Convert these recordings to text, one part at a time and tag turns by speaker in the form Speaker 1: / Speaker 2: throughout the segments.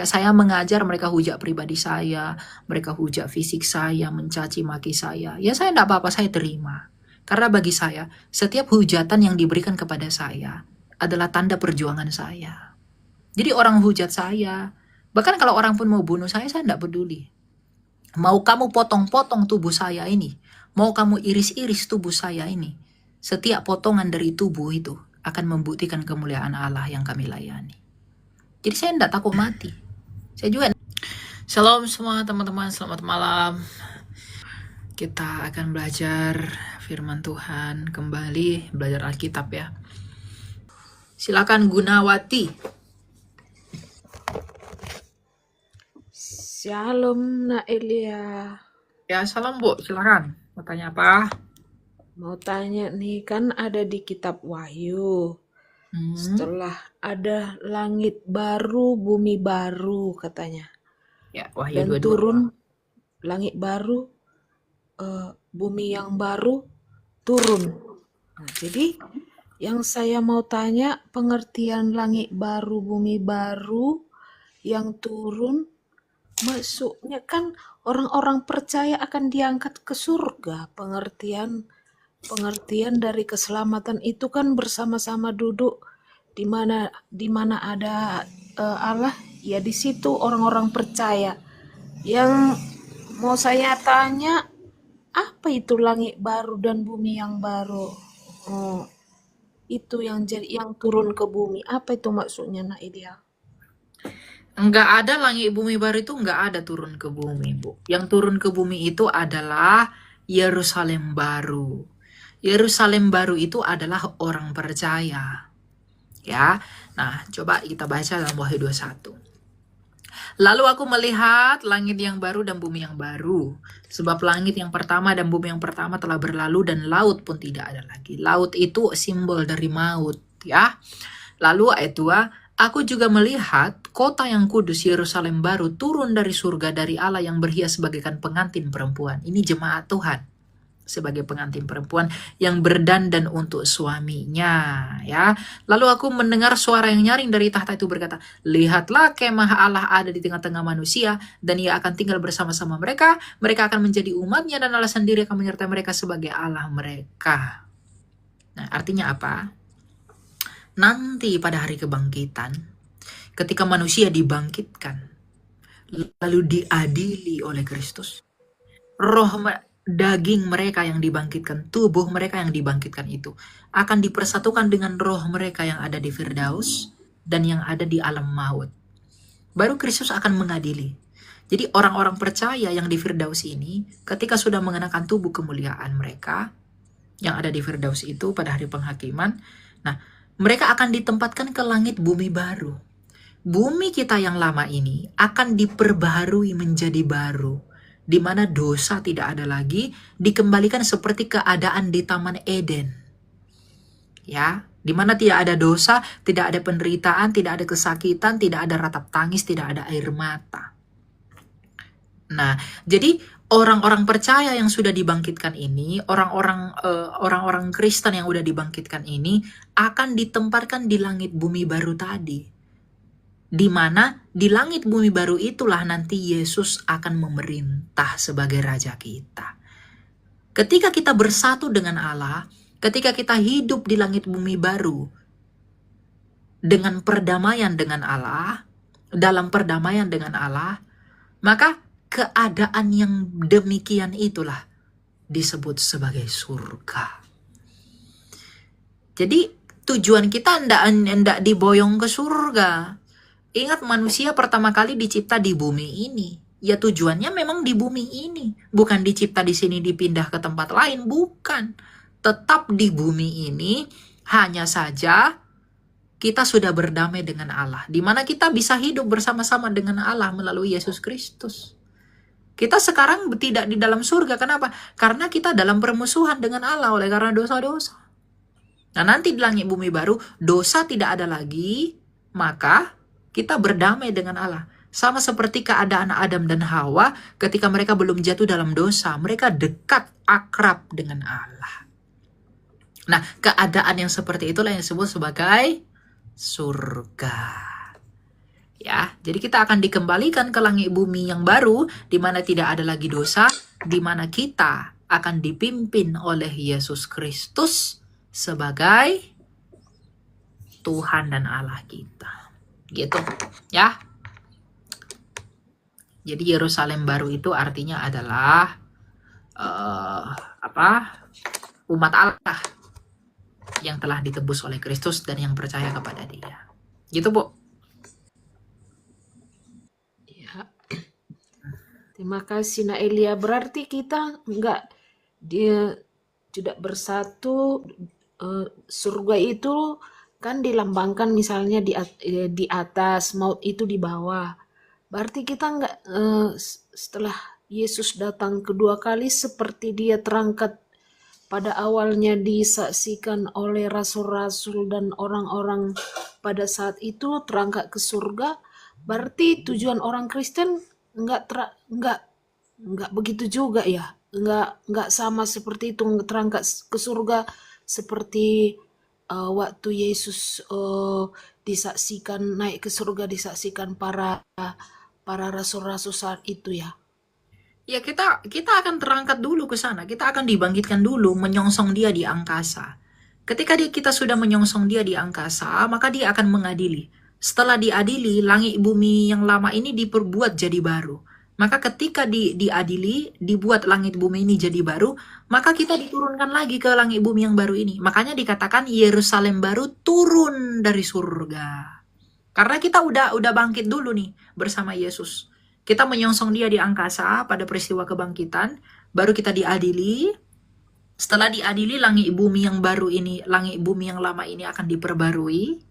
Speaker 1: Saya mengajar, mereka hujat pribadi saya, mereka hujat fisik saya, mencaci maki saya. Ya saya tidak apa-apa, saya terima. Karena bagi saya, setiap hujatan yang diberikan kepada saya adalah tanda perjuangan saya. Jadi orang hujat saya, bahkan kalau orang pun mau bunuh saya tidak peduli. Mau kamu potong-potong tubuh saya ini, mau kamu iris-iris tubuh saya ini, setiap potongan dari tubuh itu akan membuktikan kemuliaan Allah yang kami layani. Jadi saya tidak takut mati. Saya juga. Shalom semua teman-teman, selamat malam. Kita akan belajar firman Tuhan kembali, belajar Alkitab ya. Silakan Gunawati.
Speaker 2: Shalom Nak Elia.
Speaker 1: Ya, salam Bu, silakan. Mau tanya apa?
Speaker 2: Mau tanya nih, kan ada di kitab Wahyu. Setelah ada langit baru, bumi baru katanya.
Speaker 1: Ya, Wahyu
Speaker 2: Dan
Speaker 1: 22.
Speaker 2: turun langit baru, bumi yang baru turun. Nah, jadi yang saya mau tanya, pengertian langit baru, bumi baru yang turun, maksudnya kan orang-orang percaya akan diangkat ke surga. Pengertian dari keselamatan itu kan bersama-sama duduk di mana ada Allah, ya di situ orang-orang percaya. Yang mau saya tanya, apa itu langit baru dan bumi yang baru? Itu yang turun ke bumi. Apa itu maksudnya, Nak Ideal?
Speaker 1: Enggak ada langit bumi baru, itu enggak ada turun ke bumi, Bu. Yang turun ke bumi itu adalah Yerusalem baru. Yerusalem baru itu adalah orang percaya. Ya. Nah, coba kita baca dalam Wahyu 21. Lalu aku melihat langit yang baru dan bumi yang baru. Sebab langit yang pertama dan bumi yang pertama telah berlalu dan laut pun tidak ada lagi. Laut itu simbol dari maut, ya. Lalu ayat 2, aku juga melihat kota yang kudus Yerusalem baru turun dari surga dari Allah yang berhias bagaikan pengantin perempuan. Ini jemaat Tuhan sebagai pengantin perempuan yang berdandan untuk suaminya, ya. Lalu aku mendengar suara yang nyaring dari tahta itu berkata, lihatlah kemah Allah ada di tengah-tengah manusia dan ia akan tinggal bersama-sama mereka. Mereka akan menjadi umatnya dan Allah sendiri akan menyertai mereka sebagai Allah mereka. Nah, artinya apa? Nanti pada hari kebangkitan, ketika manusia dibangkitkan, lalu diadili oleh Kristus, roh daging mereka yang dibangkitkan, tubuh mereka yang dibangkitkan itu akan dipersatukan dengan roh mereka yang ada di Firdaus dan yang ada di alam maut. Baru Kristus akan mengadili. Jadi orang-orang percaya yang di Firdaus ini, ketika sudah mengenakan tubuh kemuliaan mereka yang ada di Firdaus itu pada hari penghakiman, nah mereka akan ditempatkan ke langit bumi baru. Bumi kita yang lama ini akan diperbaharui menjadi baru, di mana dosa tidak ada lagi, dikembalikan seperti keadaan di Taman Eden. Ya, di mana tidak ada dosa, tidak ada penderitaan, tidak ada kesakitan, tidak ada ratap tangis, tidak ada air mata. Nah, jadi orang-orang percaya yang sudah dibangkitkan ini, orang-orang Kristen yang sudah dibangkitkan ini akan ditempatkan di langit bumi baru tadi. Di mana di langit bumi baru itulah nanti Yesus akan memerintah sebagai Raja kita. Ketika kita bersatu dengan Allah, ketika kita hidup di langit bumi baru, dengan perdamaian dengan Allah, dalam perdamaian dengan Allah, maka keadaan yang demikian itulah disebut sebagai surga. Jadi tujuan kita hendak diboyong ke surga. Ingat, manusia pertama kali dicipta di bumi ini. Ya tujuannya memang di bumi ini. Bukan dicipta di sini dipindah ke tempat lain. Bukan. Tetap di bumi ini. Hanya saja kita sudah berdamai dengan Allah. Di mana kita bisa hidup bersama-sama dengan Allah melalui Yesus Kristus. Kita sekarang tidak di dalam surga. Kenapa? Karena kita dalam permusuhan dengan Allah oleh karena dosa-dosa. Nah, nanti di langit bumi baru, dosa tidak ada lagi. Maka kita berdamai dengan Allah. Sama seperti keadaan Adam dan Hawa ketika mereka belum jatuh dalam dosa. Mereka dekat, akrab dengan Allah. Nah, keadaan yang seperti itulah yang disebut sebagai surga. Ya, jadi kita akan dikembalikan ke langit bumi yang baru, di mana tidak ada lagi dosa, di mana kita akan dipimpin oleh Yesus Kristus sebagai Tuhan dan Allah kita. Gitu, ya. Jadi Yerusalem baru itu artinya adalah umat Allah yang telah ditebus oleh Kristus dan yang percaya kepada Dia. Gitu, Bu.
Speaker 2: Ya. Terima kasih Nak Elia. Berarti kita dia tidak bersatu. Surga itu kan dilambangkan misalnya di atas, maut itu di bawah. Berarti kita setelah Yesus datang kedua kali seperti dia terangkat pada awalnya disaksikan oleh rasul-rasul dan orang-orang pada saat itu terangkat ke surga. Berarti tujuan orang Kristen nggak begitu juga ya, nggak sama seperti itu terangkat ke surga seperti waktu Yesus disaksikan naik ke surga, disaksikan para rasul-rasul saat itu ya.
Speaker 1: Ya kita akan terangkat dulu ke sana. Kita akan dibangkitkan dulu, menyongsong Dia di angkasa. Ketika kita sudah menyongsong Dia di angkasa, maka Dia akan mengadili. Setelah diadili, langit bumi yang lama ini diperbuat jadi baru. Maka ketika diadili, dibuat langit bumi ini jadi baru, maka kita diturunkan lagi ke langit bumi yang baru ini. Makanya dikatakan Yerusalem baru turun dari surga. Karena kita udah bangkit dulu nih bersama Yesus. Kita menyongsong Dia di angkasa pada peristiwa kebangkitan, baru kita diadili. Setelah diadili, langit bumi yang baru ini, langit bumi yang lama ini akan diperbarui,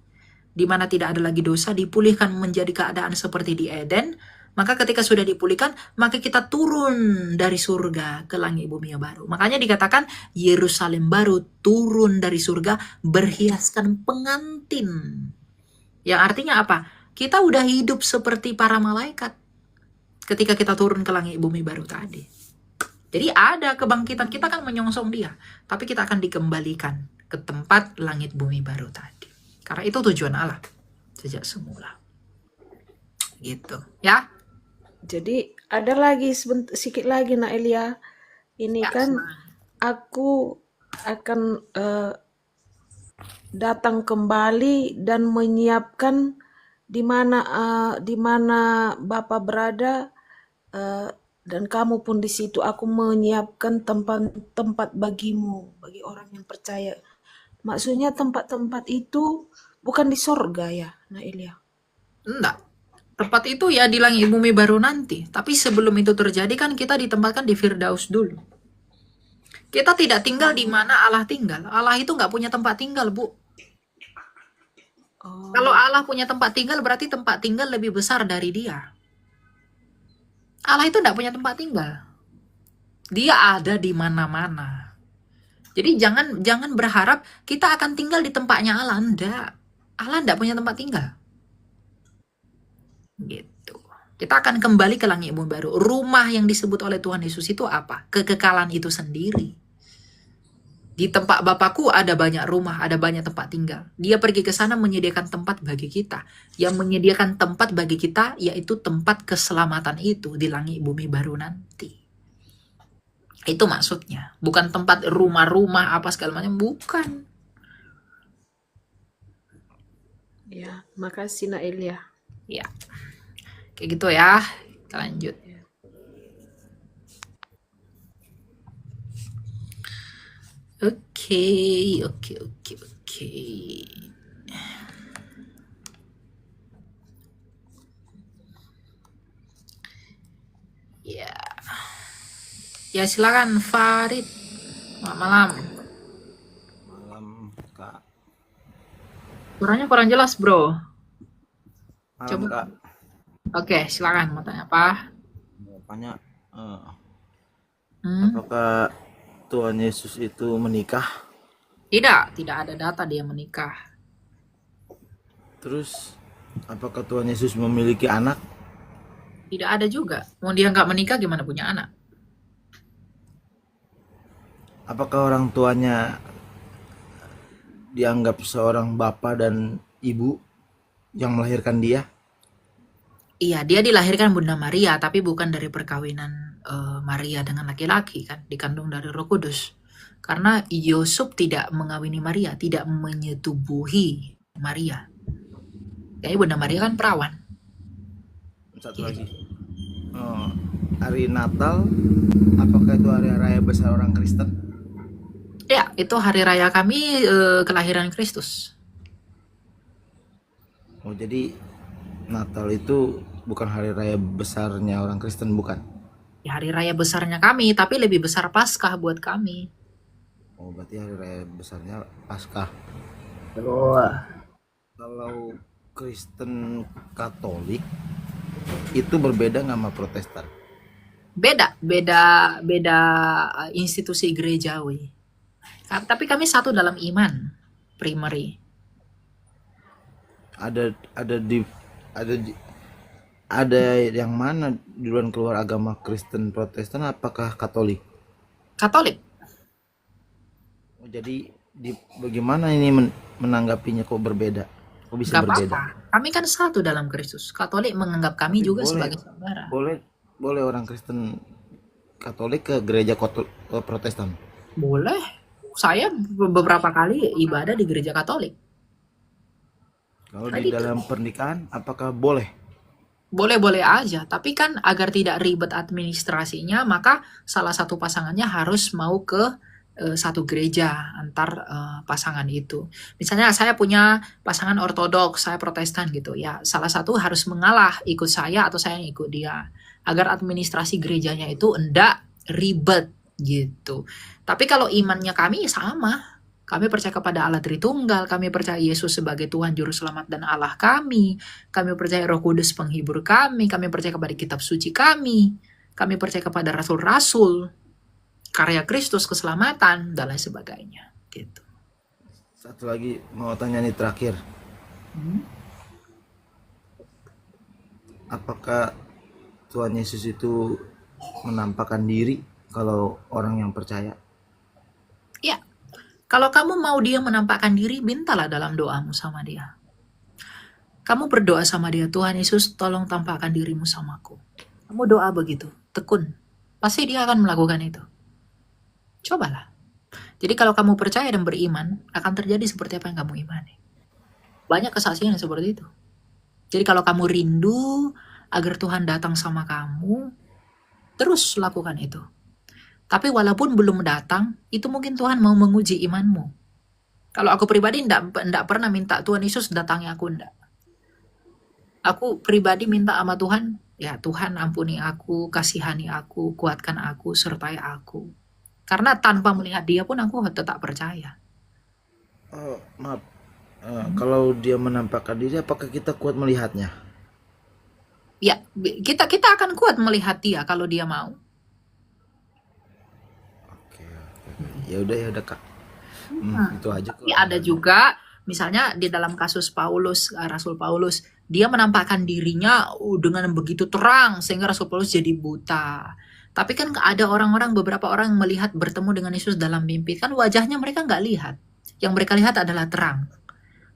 Speaker 1: di mana tidak ada lagi dosa, dipulihkan menjadi keadaan seperti di Eden. Maka ketika sudah dipulihkan, maka kita turun dari surga ke langit bumi yang baru. Makanya dikatakan Yerusalem baru turun dari surga berhiaskan pengantin. Yang artinya apa? Kita udah hidup seperti para malaikat ketika kita turun ke langit bumi baru tadi. Jadi ada kebangkitan, kita kan menyongsong Dia, tapi kita akan dikembalikan ke tempat langit bumi baru tadi. Karena itu tujuan Allah sejak semula. Gitu, ya.
Speaker 2: Jadi ada lagi sedikit lagi Nak Elia. Ini
Speaker 1: Ya,
Speaker 2: kan
Speaker 1: senang.
Speaker 2: aku akan datang kembali dan menyiapkan di mana Bapak berada, dan kamu pun di situ. Aku menyiapkan tempat bagimu, bagi orang yang percaya. Maksudnya tempat-tempat itu bukan di sorga ya, Nah Elia?
Speaker 1: Enggak. Tempat itu ya di langit bumi baru nanti. Tapi sebelum itu terjadi kan kita ditempatkan di Firdaus dulu. Kita tidak tinggal di mana Allah tinggal. Allah itu nggak punya tempat tinggal, Bu.
Speaker 2: Oh,
Speaker 1: Kalau Allah punya tempat tinggal, berarti tempat tinggal lebih besar dari Dia. Allah itu nggak punya tempat tinggal. Dia ada di mana-mana. Jadi jangan berharap kita akan tinggal di tempatnya Allah. Enggak. Allah enggak punya tempat tinggal. Gitu. Kita akan kembali ke langit bumi baru. Rumah yang disebut oleh Tuhan Yesus itu apa? Kekekalan itu sendiri. Di tempat Bapakku ada banyak rumah, ada banyak tempat tinggal. Dia pergi ke sana menyediakan tempat bagi kita. Yang menyediakan tempat bagi kita yaitu tempat keselamatan itu di langit bumi baru nanti. Itu maksudnya. Bukan tempat rumah-rumah apa segala macam. Bukan.
Speaker 2: ya, makasih Nak Elia.
Speaker 1: Ya. Kayak gitu ya. Kita lanjut. Oke. Ya. Ya silakan Farid. Selamat malam.
Speaker 3: Malam Kak.
Speaker 1: Suaranya kurang jelas, Bro.
Speaker 3: Malam
Speaker 1: Coba.
Speaker 3: Kak.
Speaker 1: Oke, silakan mau tanya apa?
Speaker 3: Mau tanya
Speaker 1: Hmm?
Speaker 3: apakah Tuhan Yesus itu menikah?
Speaker 1: Tidak ada data dia menikah.
Speaker 3: Terus apakah Tuhan Yesus memiliki anak?
Speaker 1: Tidak ada juga. Mau dia nggak menikah gimana punya anak?
Speaker 3: Apakah orang tuanya dianggap seorang bapak dan ibu yang melahirkan dia?
Speaker 1: Iya, dia dilahirkan Bunda Maria, tapi bukan dari perkawinan Maria dengan laki-laki kan, dikandung dari Roh Kudus. Karena Yusuf tidak mengawini Maria, tidak menyetubuhi Maria. Jadi Bunda Maria kan perawan.
Speaker 3: Satu
Speaker 1: Gitu.
Speaker 3: lagi. Hari Natal, apakah itu hari raya besar orang Kristen?
Speaker 1: Ya, itu hari raya kami kelahiran Kristus.
Speaker 3: Oh, jadi Natal itu bukan hari raya besarnya orang Kristen, bukan?
Speaker 1: Ya, hari raya besarnya kami, tapi lebih besar Paskah buat kami.
Speaker 3: Oh, berarti hari raya besarnya Paskah.
Speaker 1: Wah.
Speaker 3: Kalau Kristen Katolik itu berbeda nggak sama Protestan?
Speaker 1: Beda institusi gerejawi. Tapi kami satu dalam iman, primary.
Speaker 3: Ada yang mana duluan keluar agama Kristen Protestan, apakah Katolik?
Speaker 1: Katolik.
Speaker 3: Oh, jadi bagaimana ini menanggapinya kok berbeda? Kok bisa
Speaker 1: Gak
Speaker 3: berbeda?
Speaker 1: apa-apa. Kami kan satu dalam Kristus. Katolik menganggap kami
Speaker 3: Tapi
Speaker 1: juga
Speaker 3: boleh
Speaker 1: sebagai saudara.
Speaker 3: boleh orang Kristen Katolik ke gereja Protestan.
Speaker 1: Boleh. Saya beberapa kali ibadah di gereja Katolik.
Speaker 3: Kalau
Speaker 1: Tadi
Speaker 3: di dalam pernikahan apakah boleh?
Speaker 1: boleh-boleh aja. Tapi kan agar tidak ribet administrasinya, maka salah satu pasangannya harus mau ke satu gereja antar pasangan itu. Misalnya saya punya pasangan ortodoks, saya Protestan gitu ya. Salah satu harus mengalah ikut saya atau saya yang ikut dia. Agar administrasi gerejanya itu enggak ribet gitu. Tapi kalau imannya kami sama. Kami percaya kepada Allah Tritunggal, kami percaya Yesus sebagai Tuhan Juru Selamat dan Allah kami percaya Roh Kudus penghibur kami percaya kepada kitab suci kami percaya kepada rasul-rasul, karya Kristus, keselamatan, dan lain sebagainya. Gitu.
Speaker 3: Satu lagi mau tanya nih terakhir. Apakah Tuhan Yesus itu menampakkan diri kalau orang yang percaya?
Speaker 1: Ya, kalau kamu mau dia menampakkan diri, mintalah dalam doamu sama dia. Kamu berdoa sama dia, Tuhan Yesus tolong tampakkan dirimu samaku. Kamu doa begitu, tekun. Pasti dia akan melakukan itu. Cobalah. Jadi kalau kamu percaya dan beriman, akan terjadi seperti apa yang kamu imani. Banyak kesaksian yang seperti itu. Jadi kalau kamu rindu agar Tuhan datang sama kamu, terus lakukan itu. Tapi walaupun belum datang, itu mungkin Tuhan mau menguji imanmu. Kalau aku pribadi enggak pernah minta Tuhan Yesus datangi aku, enggak. Aku pribadi minta sama Tuhan, ya Tuhan ampuni aku, kasihani aku, kuatkan aku, sertai aku. Karena tanpa melihat dia pun aku tetap percaya.
Speaker 3: Oh, maaf. Kalau dia menampakkan diri, apakah kita kuat melihatnya?
Speaker 1: Ya, kita akan kuat melihat dia kalau dia mau.
Speaker 3: Oke. Ya udah Kak. Itu aja kok.
Speaker 1: Tapi ada juga, misalnya di dalam kasus Paulus, Rasul Paulus, dia menampakkan dirinya dengan begitu terang sehingga Rasul Paulus jadi buta. Tapi kan ada beberapa orang melihat bertemu dengan Yesus dalam mimpi, kan wajahnya mereka nggak lihat. Yang mereka lihat adalah terang.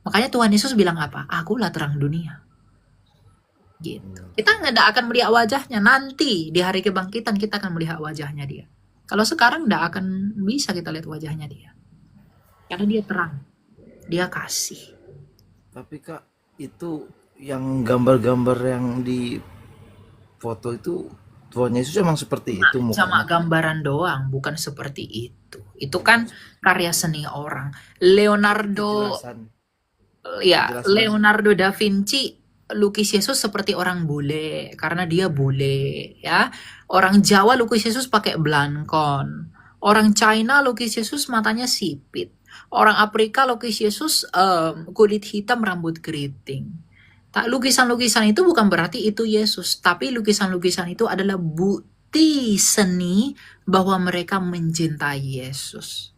Speaker 1: Makanya Tuhan Yesus bilang apa? Akulah terang dunia. Gitu. Kita nggak akan melihat wajahnya, nanti di hari kebangkitan kita akan melihat wajahnya dia. Kalau sekarang nggak akan bisa kita lihat wajahnya dia. Karena dia terang. Dia kasih.
Speaker 3: Tapi Kak, itu yang gambar-gambar yang di foto itu Tuhan Yesus emang seperti itu
Speaker 1: Cuma
Speaker 3: mukanya?
Speaker 1: gambaran doang, bukan seperti itu. Itu kan karya seni orang. Leonardo
Speaker 3: Penjelasan.
Speaker 1: da Vinci lukis Yesus seperti orang bule karena dia bule ya. Orang Jawa lukis Yesus pakai blankon. Orang China lukis Yesus matanya sipit. Orang Afrika lukis Yesus kulit hitam rambut keriting. Lukisan-lukisan itu bukan berarti itu Yesus, tapi lukisan-lukisan itu adalah bukti seni bahwa mereka mencintai Yesus.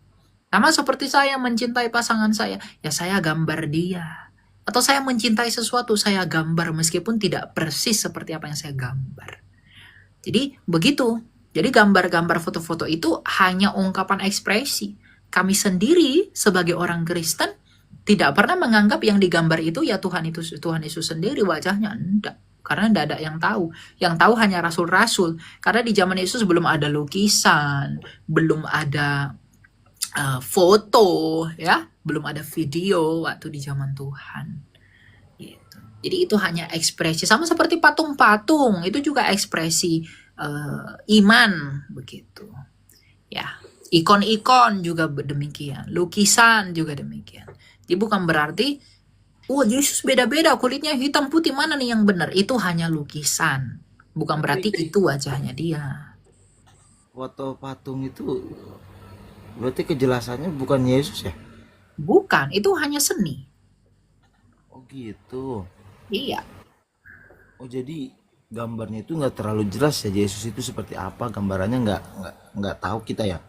Speaker 1: Sama seperti saya mencintai pasangan saya, ya saya gambar dia. Atau saya mencintai sesuatu, saya gambar meskipun tidak persis seperti apa yang saya gambar. Jadi begitu. Jadi gambar-gambar foto-foto itu hanya ungkapan ekspresi. Kami sendiri sebagai orang Kristen tidak pernah menganggap yang digambar itu ya Tuhan Yesus sendiri wajahnya, enggak. karena tidak ada yang tahu. Yang tahu hanya rasul-rasul. Karena di zaman Yesus belum ada lukisan, belum ada foto, ya, belum ada video waktu di zaman Tuhan. Gitu. Jadi itu hanya ekspresi, sama seperti patung-patung, itu juga ekspresi iman begitu. Ya, ikon-ikon juga demikian, lukisan juga demikian. Jadi bukan berarti, Yesus beda-beda, kulitnya hitam putih, mana nih yang benar? Itu hanya lukisan. Bukan berarti itu wajahnya dia.
Speaker 3: Foto patung itu berarti kejelasannya bukan Yesus ya?
Speaker 1: Bukan, itu hanya seni.
Speaker 3: Oh gitu.
Speaker 1: Iya.
Speaker 3: Oh jadi gambarnya itu nggak terlalu jelas ya, Yesus itu seperti apa, gambarannya nggak tahu kita ya.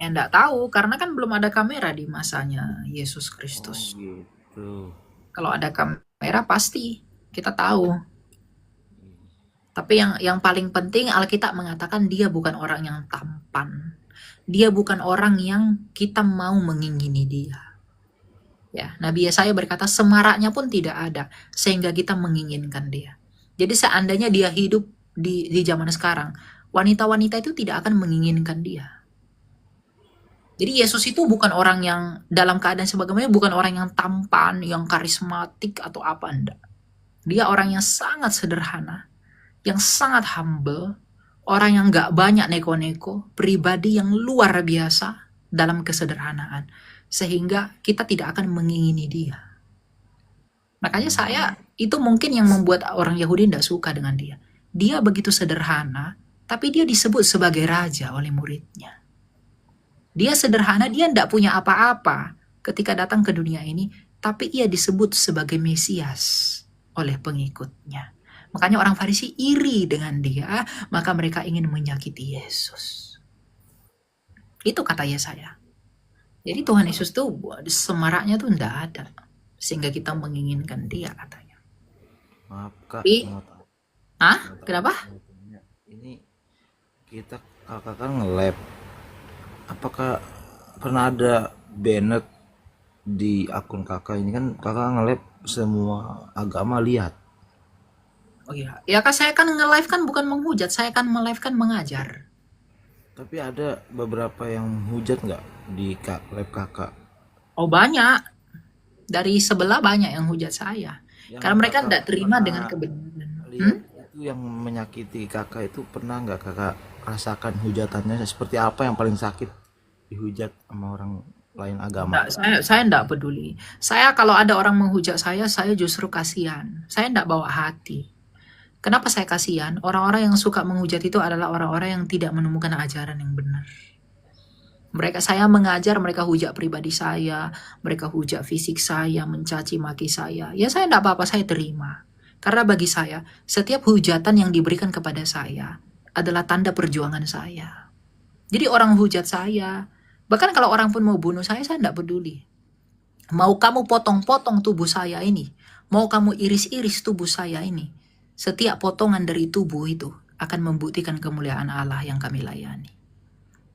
Speaker 1: Enggak tahu, karena kan belum ada kamera di masanya Yesus
Speaker 3: Oh
Speaker 1: Kristus.
Speaker 3: gitu.
Speaker 1: Kalau ada kamera pasti kita tahu. Tapi yang paling penting, Alkitab mengatakan dia bukan orang yang tampan. Dia bukan orang yang kita mau mengingini dia. Ya, Nabi Yesaya berkata semaraknya pun tidak ada sehingga kita menginginkan dia. Jadi seandainya dia hidup di zaman sekarang, wanita-wanita itu tidak akan menginginkan dia. Jadi Yesus itu bukan orang yang dalam keadaan sebagaimana, bukan orang yang tampan, yang karismatik atau apa, enggak. Dia orang yang sangat sederhana, yang sangat humble, orang yang gak banyak neko-neko, pribadi yang luar biasa dalam kesederhanaan, sehingga kita tidak akan mengingini dia. Makanya saya, itu mungkin yang membuat orang Yahudi tidak suka dengan dia. Dia begitu sederhana, tapi dia disebut sebagai raja oleh muridnya. Dia sederhana, dia tidak punya apa-apa ketika datang ke dunia ini, tapi ia disebut sebagai Mesias oleh pengikutnya. Makanya orang Farisi iri dengan dia, maka mereka ingin menyakiti Yesus. Itu kata Yesaya. Jadi Tuhan Yesus tuh semaraknya tuh tidak ada, sehingga kita menginginkan dia, katanya.
Speaker 3: Maaf Kak,
Speaker 1: Tapi,
Speaker 3: mau tanya.
Speaker 1: kenapa?
Speaker 3: Ini kakak kan nge-lab. Apakah pernah ada banned di akun kakak ini, kan kakak nge-lab semua agama lihat.
Speaker 1: Oh iya, ya kan saya kan nge-live kan bukan menghujat, saya kan nge-live kan mengajar.
Speaker 3: Tapi ada beberapa yang hujat nggak di lab kakak?
Speaker 1: Oh banyak, dari sebelah banyak yang hujat saya.
Speaker 3: Yang
Speaker 1: Karena mereka
Speaker 3: kakak
Speaker 1: tidak terima
Speaker 3: pernah
Speaker 1: dengan kebenaran.
Speaker 3: lihat itu yang menyakiti kakak itu, pernah nggak kakak rasakan hujatannya seperti apa, yang paling sakit dihujat sama orang lain agama?
Speaker 1: Saya enggak peduli. Saya kalau ada orang menghujat saya justru kasihan. Saya enggak bawa hati. Kenapa saya kasihan? Orang-orang yang suka menghujat itu adalah orang-orang yang tidak menemukan ajaran yang benar. Saya mengajar, mereka hujat pribadi saya, mereka hujat fisik saya, mencaci maki saya. Ya saya enggak apa-apa, saya terima. Karena bagi saya, setiap hujatan yang diberikan kepada saya adalah tanda perjuangan saya. Jadi orang hujat saya, bahkan kalau orang pun mau bunuh saya enggak peduli. Mau kamu potong-potong tubuh saya ini, mau kamu iris-iris tubuh saya ini, setiap potongan dari tubuh itu akan membuktikan kemuliaan Allah yang kami layani.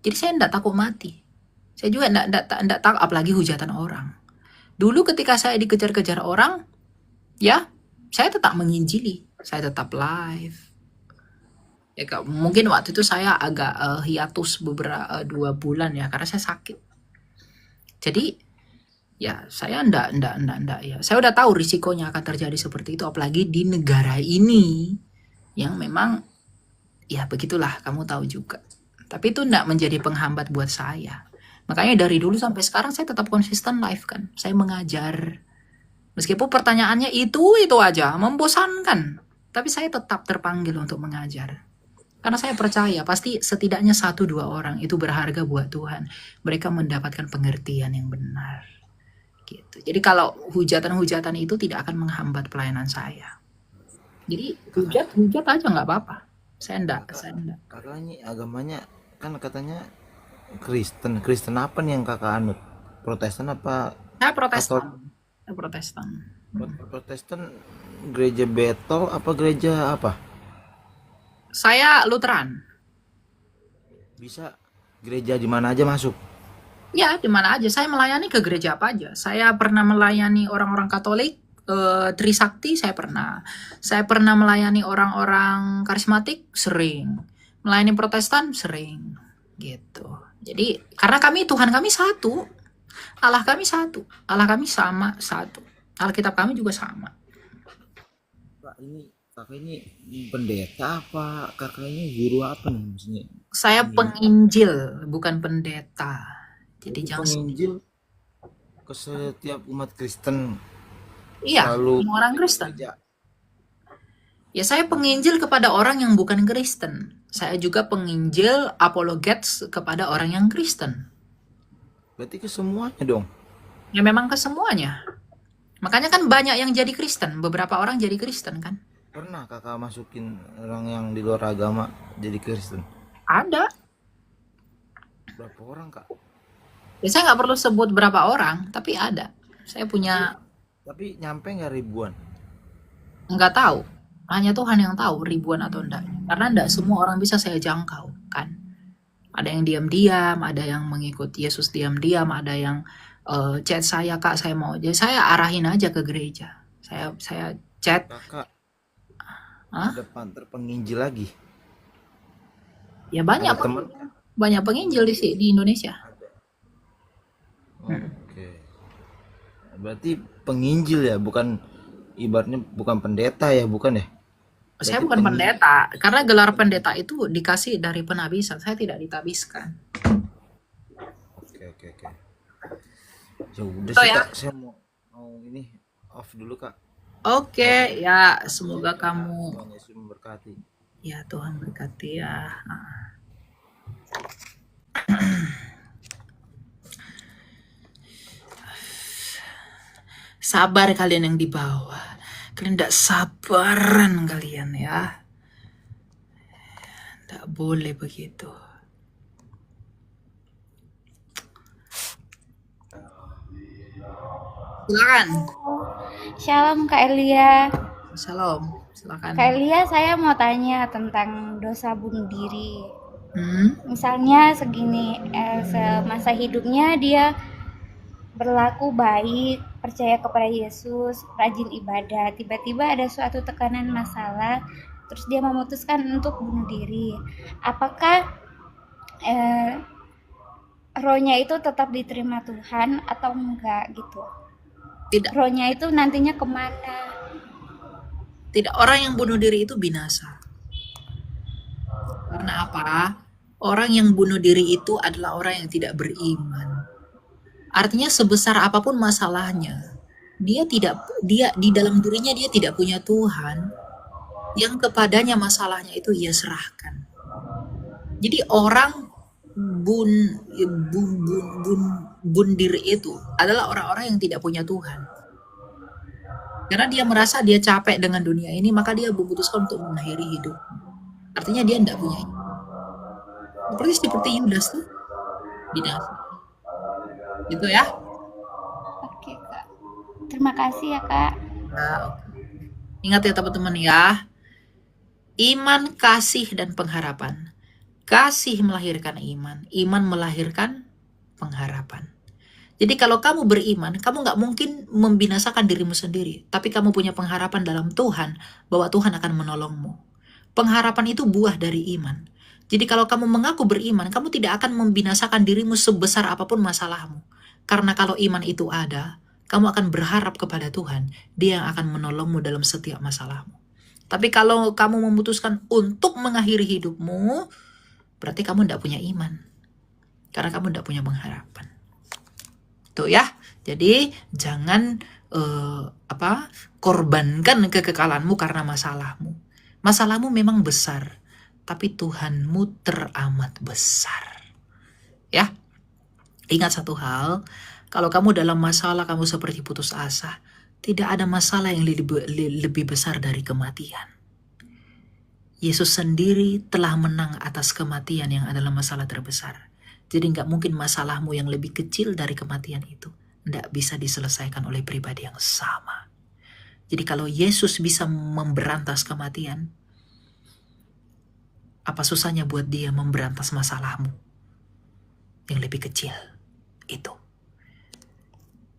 Speaker 1: Jadi saya enggak takut mati. Saya juga enggak takut apalagi hujatan orang. Dulu ketika saya dikejar-kejar orang, ya, saya tetap menginjili, saya tetap live. Ya, mungkin waktu itu saya agak hiatus beberapa 2 bulan ya, karena saya sakit. Jadi ya saya enggak ya. Saya udah tahu risikonya akan terjadi seperti itu, apalagi di negara ini yang memang ya begitulah, kamu tahu juga. Tapi itu enggak menjadi penghambat buat saya. Makanya dari dulu sampai sekarang saya tetap konsisten live kan. Saya mengajar. Meskipun pertanyaannya itu aja, membosankan. Tapi saya tetap terpanggil untuk mengajar. Karena saya percaya pasti setidaknya 1-2 orang itu berharga buat Tuhan. Mereka mendapatkan pengertian yang benar. Gitu. Jadi kalau hujatan-hujatan itu tidak akan menghambat pelayanan saya. Jadi hujat aja nggak apa-apa. Saya enggak.
Speaker 3: Kakak ini agamanya kan katanya Kristen apa nih yang kakak anut? Protestan apa
Speaker 1: Saya
Speaker 3: Katolik?
Speaker 1: Protestan.
Speaker 3: Protestan gereja Betel apa gereja apa?
Speaker 1: Saya Lutheran.
Speaker 3: Bisa gereja di mana aja masuk?
Speaker 1: Ya, di mana aja. Saya melayani ke gereja apa aja. Saya pernah melayani orang-orang Katolik, Trisakti saya pernah. Saya pernah melayani orang-orang karismatik, sering. Melayani Protestan, sering. Gitu. Jadi karena Tuhan kami satu, Allah kami satu, Allah kami sama satu, Alkitab kami juga sama.
Speaker 3: Kak, ini kakak ini pendeta apa? Kakak ini guru apa nih maksudnya?
Speaker 1: Saya
Speaker 3: Ini
Speaker 1: penginjil, bukan pendeta. Jadi
Speaker 3: jadi
Speaker 1: jangan
Speaker 3: penginjil ke setiap umat Kristen
Speaker 1: iya,
Speaker 3: selalu
Speaker 1: semua orang Kristen.
Speaker 3: gereja.
Speaker 1: Ya saya penginjil kepada orang yang bukan Kristen. Saya juga penginjil apologets kepada orang yang Kristen.
Speaker 3: Berarti ke semuanya dong.
Speaker 1: Ya memang ke semuanya. Makanya kan banyak yang jadi Kristen. Beberapa orang jadi Kristen kan.
Speaker 3: Pernah kakak masukin orang yang di luar agama jadi Kristen?
Speaker 1: Ada.
Speaker 3: Berapa orang kak?
Speaker 1: Ya saya nggak perlu sebut berapa orang, tapi ada. Saya punya,
Speaker 3: Tapi nyampe nggak ribuan?
Speaker 1: nggak tahu. Hanya Tuhan yang tahu ribuan atau enggak. Karena enggak semua orang bisa saya jangkau kan. Ada yang diam-diam, ada yang mengikut Yesus diam-diam, ada yang chat saya, Kak saya mau. Jadi saya arahin aja ke gereja. Saya chat.
Speaker 3: Kakak
Speaker 1: Hah?
Speaker 3: depan terpenginjil lagi.
Speaker 1: Ya banyak
Speaker 3: Ada teman?
Speaker 1: banyak penginjil di Indonesia.
Speaker 3: Oke. Berarti penginjil ya, bukan ibaratnya bukan pendeta ya, bukan ya?
Speaker 1: Saya
Speaker 3: Berarti
Speaker 1: bukan
Speaker 3: penginjil.
Speaker 1: pendeta, karena gelar pendeta itu dikasih dari penabisan. Saya tidak ditabiskan.
Speaker 3: Oke. Ya udah
Speaker 1: So
Speaker 3: sih
Speaker 1: ya,
Speaker 3: kak, saya mau ini off dulu kak.
Speaker 1: oke ya semoga kamu,
Speaker 3: Tuhan Yesus memberkati.
Speaker 1: ya Tuhan berkati ya. Sabar kalian yang di bawah. Kalian tidak sabaran kalian ya. Tidak boleh begitu. Silakan.
Speaker 4: Shalom Kak Elia.
Speaker 1: Shalom. Silakan.
Speaker 4: Kak Elia, saya mau tanya tentang dosa bunuh diri.
Speaker 1: Hmm?
Speaker 4: Misalnya segini, semasa hidupnya dia berlaku baik, percaya kepada Yesus, rajin ibadah. Tiba-tiba ada suatu tekanan masalah, terus dia memutuskan untuk bunuh diri. Apakah rohnya itu tetap diterima Tuhan atau enggak gitu?
Speaker 1: Tidak.
Speaker 4: Rohnya itu nantinya kemana?
Speaker 1: Tidak, orang yang bunuh diri itu binasa. Karena apa? Orang yang bunuh diri itu adalah orang yang tidak beriman. Artinya sebesar apapun masalahnya, dia di dalam dirinya dia tidak punya Tuhan yang kepadanya masalahnya itu ia serahkan. Jadi orang bunuh diri itu adalah orang-orang yang tidak punya Tuhan. Karena dia merasa dia capek dengan dunia ini, maka dia memutuskan untuk mengakhiri hidup. Artinya dia tidak punya. Seperti Yudas tuh, binasa. Gitu ya.
Speaker 4: Oke Kak. Terima kasih ya Kak.
Speaker 1: Nah, ingat ya teman-teman ya. Iman, kasih, dan pengharapan. Kasih melahirkan iman. Iman melahirkan pengharapan. Jadi kalau kamu beriman, kamu nggak mungkin membinasakan dirimu sendiri. Tapi kamu punya pengharapan dalam Tuhan, bahwa Tuhan akan menolongmu. Pengharapan itu buah dari iman. Jadi kalau kamu mengaku beriman, kamu tidak akan membinasakan dirimu sebesar apapun masalahmu. Karena kalau iman itu ada, kamu akan berharap kepada Tuhan. Dia yang akan menolongmu dalam setiap masalahmu. Tapi kalau kamu memutuskan untuk mengakhiri hidupmu, berarti kamu tidak punya iman. Karena kamu tidak punya pengharapan. Tuh ya. Jadi jangan korbankan kekekalanmu karena masalahmu. Masalahmu memang besar, tapi Tuhanmu teramat besar. Ya. Ingat satu hal, kalau kamu dalam masalah kamu seperti putus asa, tidak ada masalah yang lebih besar dari kematian. Yesus sendiri telah menang atas kematian yang adalah masalah terbesar. Jadi nggak mungkin masalahmu yang lebih kecil dari kematian itu nggak bisa diselesaikan oleh pribadi yang sama. Jadi kalau Yesus bisa memberantas kematian, apa susahnya buat dia memberantas masalahmu yang lebih kecil itu.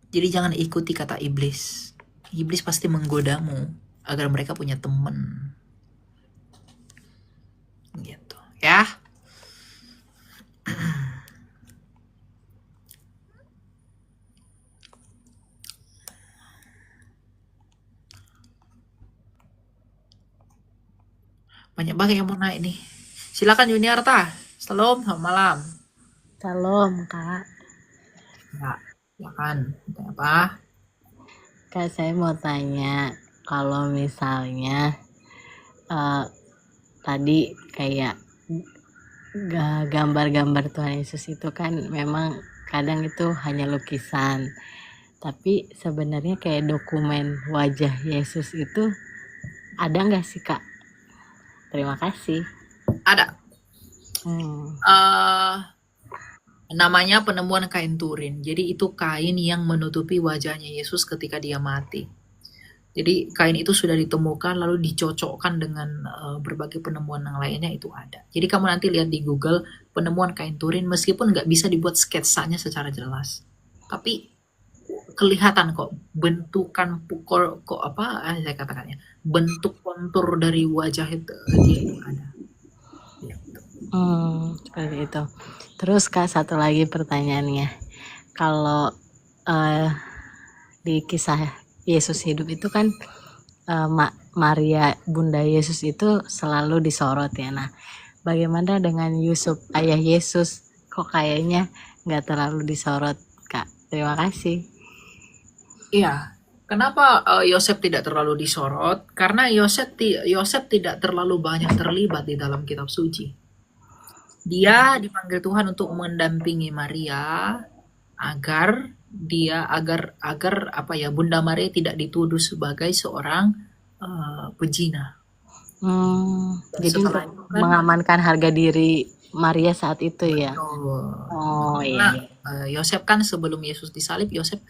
Speaker 1: Jadi jangan ikuti kata iblis. Iblis pasti menggodamu agar mereka punya teman. Gitu, ya. Banyak banget yang mau naik nih. Silakan Yuniarta. Salam, selamat malam.
Speaker 5: Salam, Kak.
Speaker 1: Ya, silakan. Tanya apa?
Speaker 5: Kak, saya mau tanya, kalau misalnya tadi kayak gambar-gambar Tuhan Yesus itu kan memang kadang itu hanya lukisan. Tapi sebenarnya kayak dokumen wajah Yesus itu ada nggak sih, Kak? Terima kasih.
Speaker 1: Ada.
Speaker 5: Hmm.
Speaker 1: Namanya penemuan kain Turin. Jadi itu kain yang menutupi wajahnya Yesus ketika dia mati. Jadi kain itu sudah ditemukan lalu dicocokkan dengan berbagai penemuan yang lainnya, itu ada. Jadi kamu nanti lihat di Google penemuan kain Turin, meskipun nggak bisa dibuat sketsanya secara jelas, tapi kelihatan kok bentukan pukul kok saya katakannya, bentuk kontur dari wajah itu dia itu ada. Gitu.
Speaker 5: Seperti itu. Terus Kak, satu lagi pertanyaannya. Kalau di kisah Yesus hidup itu kan Maria Bunda Yesus itu selalu disorot ya. Nah, bagaimana dengan Yusuf ayah Yesus? Kok kayaknya nggak terlalu disorot, Kak? Terima kasih.
Speaker 1: Iya. Kenapa Yosef tidak terlalu disorot? Karena Yosef tidak terlalu banyak terlibat di dalam kitab suci. Dia dipanggil Tuhan untuk mendampingi Maria agar Bunda Maria tidak dituduh sebagai seorang pezina. Dan
Speaker 5: Jadi
Speaker 1: setelah
Speaker 5: untuk
Speaker 1: itu kan,
Speaker 5: mengamankan harga diri Maria saat itu ya.
Speaker 1: oh,
Speaker 5: iya.
Speaker 1: Yosef kan sebelum Yesus disalib, Yosef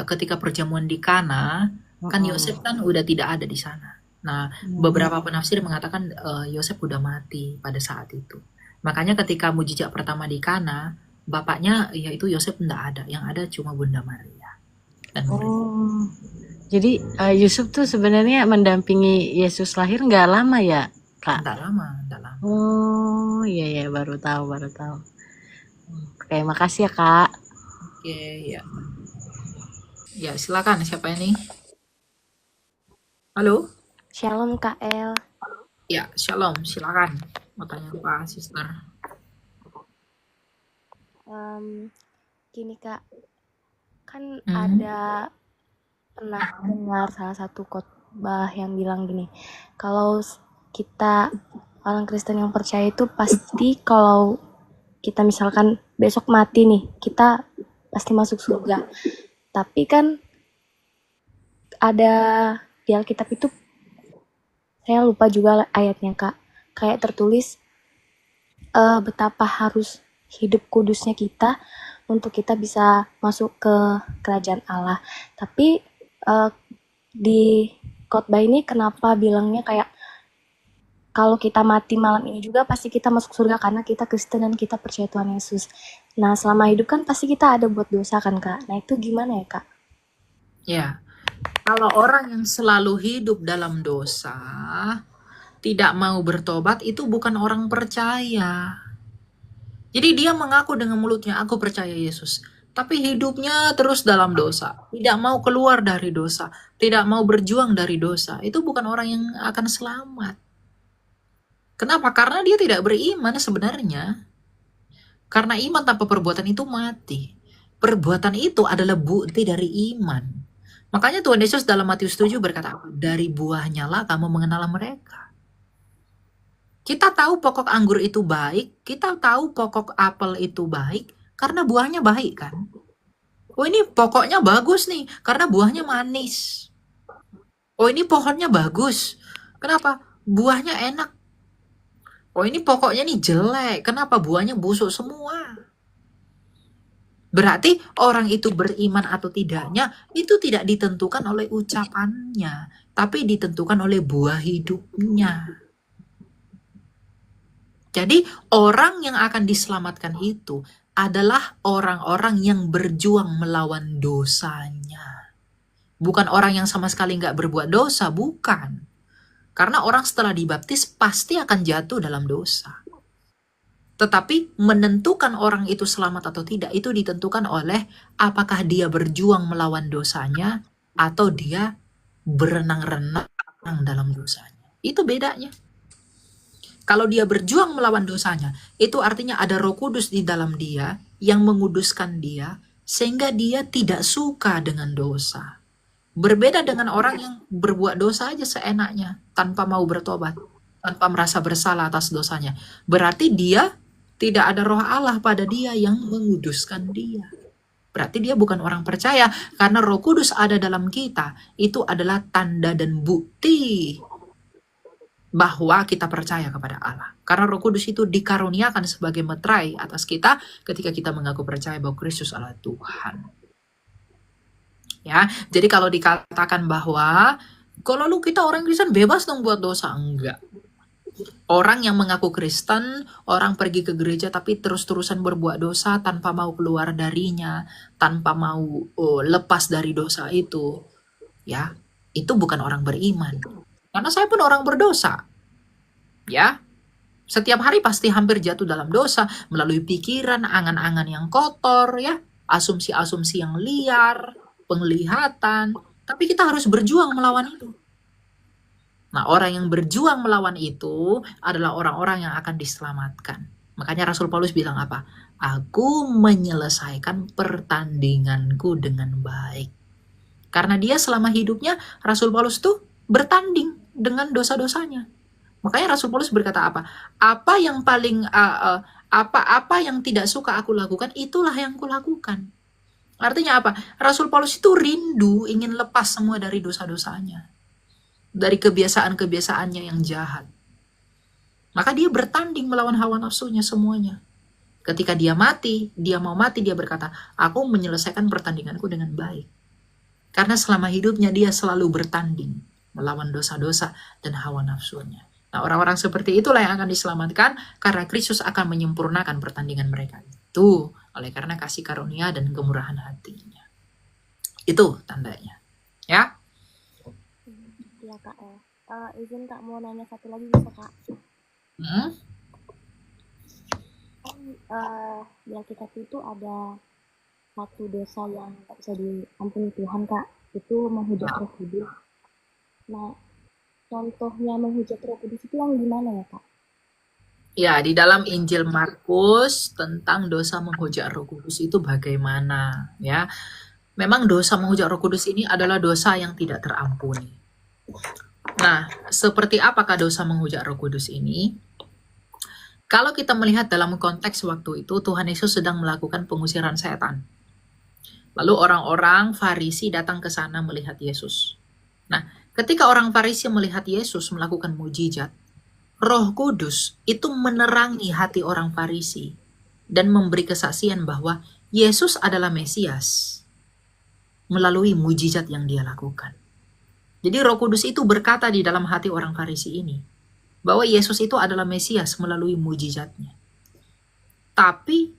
Speaker 1: ketika perjamuan di Kana, kan Yosef kan udah tidak ada di sana. Nah, beberapa penafsir mengatakan Yosef udah mati pada saat itu. Makanya ketika mujizat pertama di Kana, bapaknya yaitu Yosef tidak ada, yang ada cuma Bunda Maria. Dan
Speaker 5: Jadi Yusuf tuh sebenarnya mendampingi Yesus lahir nggak lama ya, Kak?
Speaker 1: tidak lama.
Speaker 5: Oh iya baru tahu. Oke, makasih ya Kak.
Speaker 1: Oke, ya. Ya, silakan, siapa ini? Halo?
Speaker 6: Shalom Kak El.
Speaker 1: Ya, shalom, silakan. Mau tanya apa, sister?
Speaker 6: Gini Kak, kan ada pernah dengar salah satu khotbah yang bilang gini, kalau kita orang Kristen yang percaya itu pasti kalau kita misalkan besok mati nih, kita pasti masuk surga. Tapi kan ada di Alkitab itu, saya lupa juga ayatnya Kak, kayak tertulis betapa harus hidup kudusnya kita untuk kita bisa masuk ke kerajaan Allah. Tapi di khotbah ini kenapa bilangnya kayak kalau kita mati malam ini juga pasti kita masuk surga karena kita Kristen dan kita percaya Tuhan Yesus. Nah, selama hidup kan pasti kita ada buat dosa kan Kak. Nah, itu gimana ya Kak?
Speaker 1: Ya, kalau orang yang selalu hidup dalam dosa, tidak mau bertobat, itu bukan orang percaya. Jadi dia mengaku dengan mulutnya, aku percaya Yesus. Tapi hidupnya terus dalam dosa. Tidak mau keluar dari dosa. Tidak mau berjuang dari dosa. Itu bukan orang yang akan selamat. Kenapa? Karena dia tidak beriman sebenarnya. Karena iman tanpa perbuatan itu mati. Perbuatan itu adalah bukti dari iman. Makanya Tuhan Yesus dalam Matius 7 berkata, dari buahnya lah kamu mengenal mereka. Kita tahu pokok anggur itu baik, kita tahu pokok apel itu baik, karena buahnya baik kan. Oh ini pokoknya bagus nih, karena buahnya manis. Oh ini pohonnya bagus, kenapa? Buahnya enak. Oh ini pokoknya nih jelek, kenapa buahnya busuk semua? Berarti orang itu beriman atau tidaknya, itu tidak ditentukan oleh ucapannya, tapi ditentukan oleh buah hidupnya. Jadi orang yang akan diselamatkan itu adalah orang-orang yang berjuang melawan dosanya. Bukan orang yang sama sekali nggak berbuat dosa, bukan. Karena orang setelah dibaptis pasti akan jatuh dalam dosa. Tetapi menentukan orang itu selamat atau tidak, itu ditentukan oleh apakah dia berjuang melawan dosanya atau dia berenang-renang dalam dosanya. Itu bedanya. Kalau dia berjuang melawan dosanya, itu artinya ada Roh Kudus di dalam dia yang menguduskan dia sehingga dia tidak suka dengan dosa. Berbeda dengan orang yang berbuat dosa aja seenaknya tanpa mau bertobat, tanpa merasa bersalah atas dosanya. Berarti dia tidak ada Roh Allah pada dia yang menguduskan dia. Berarti dia bukan orang percaya, karena Roh Kudus ada dalam kita. Itu adalah tanda dan bukti bahwa kita percaya kepada Allah. Karena Roh Kudus itu dikaruniakan sebagai meterai atas kita ketika kita mengaku percaya bahwa Kristus adalah Tuhan. Ya, jadi kalau dikatakan bahwa kalau lu kita orang Kristen bebas dong buat dosa, enggak. Orang yang mengaku Kristen, orang pergi ke gereja tapi terus-terusan berbuat dosa tanpa mau keluar darinya, tanpa mau lepas dari dosa itu, ya, itu bukan orang beriman. Karena saya pun orang berdosa, ya. Setiap hari pasti hampir jatuh dalam dosa melalui pikiran, angan-angan yang kotor, ya, asumsi-asumsi yang liar, penglihatan. Tapi kita harus berjuang melawan itu. Nah, orang yang berjuang melawan itu adalah orang-orang yang akan diselamatkan. Makanya Rasul Paulus bilang apa? Aku menyelesaikan pertandinganku dengan baik. Karena dia selama hidupnya, Rasul Paulus tuh bertanding dengan dosa-dosanya. Makanya Rasul Paulus berkata apa? Apa yang paling apa yang tidak suka aku lakukan, itulah yang kulakukan. Artinya apa? Rasul Paulus itu rindu ingin lepas semua dari dosa-dosanya. Dari kebiasaan-kebiasaannya yang jahat. Maka dia bertanding melawan hawa nafsunya semuanya. Ketika dia mati, dia mau mati, dia berkata, aku menyelesaikan pertandinganku dengan baik. Karena selama hidupnya dia selalu bertanding melawan dosa-dosa dan hawa nafsunya. Nah, orang-orang seperti itulah yang akan diselamatkan karena Kristus akan menyempurnakan pertandingan mereka. Itu oleh karena kasih karunia dan kemurahan hatinya. Itu tandanya. Ya.
Speaker 6: Ya kak ya. Izin kak mau nanya satu lagi bisa kak? Di Alkitab itu ada satu dosa yang tak bisa diampuni Tuhan kak. Itu menghujat Roh Kudus. Nah, contohnya menghujat Roh Kudus itu yang gimana ya kak?
Speaker 1: Ya, di dalam Injil Markus tentang dosa menghujat Roh Kudus itu bagaimana, ya. Memang dosa menghujat Roh Kudus ini adalah dosa yang tidak terampuni. Nah, seperti apakah dosa menghujat Roh Kudus ini? Kalau kita melihat dalam konteks waktu itu, Tuhan Yesus sedang melakukan pengusiran setan. Lalu orang-orang Farisi datang ke sana melihat Yesus. Nah, ketika orang Farisi melihat Yesus melakukan mujizat, Roh Kudus itu menerangi hati orang Farisi dan memberi kesaksian bahwa Yesus adalah Mesias melalui mujizat yang dia lakukan. Jadi Roh Kudus itu berkata di dalam hati orang Farisi ini bahwa Yesus itu adalah Mesias melalui mujizatnya. Tapi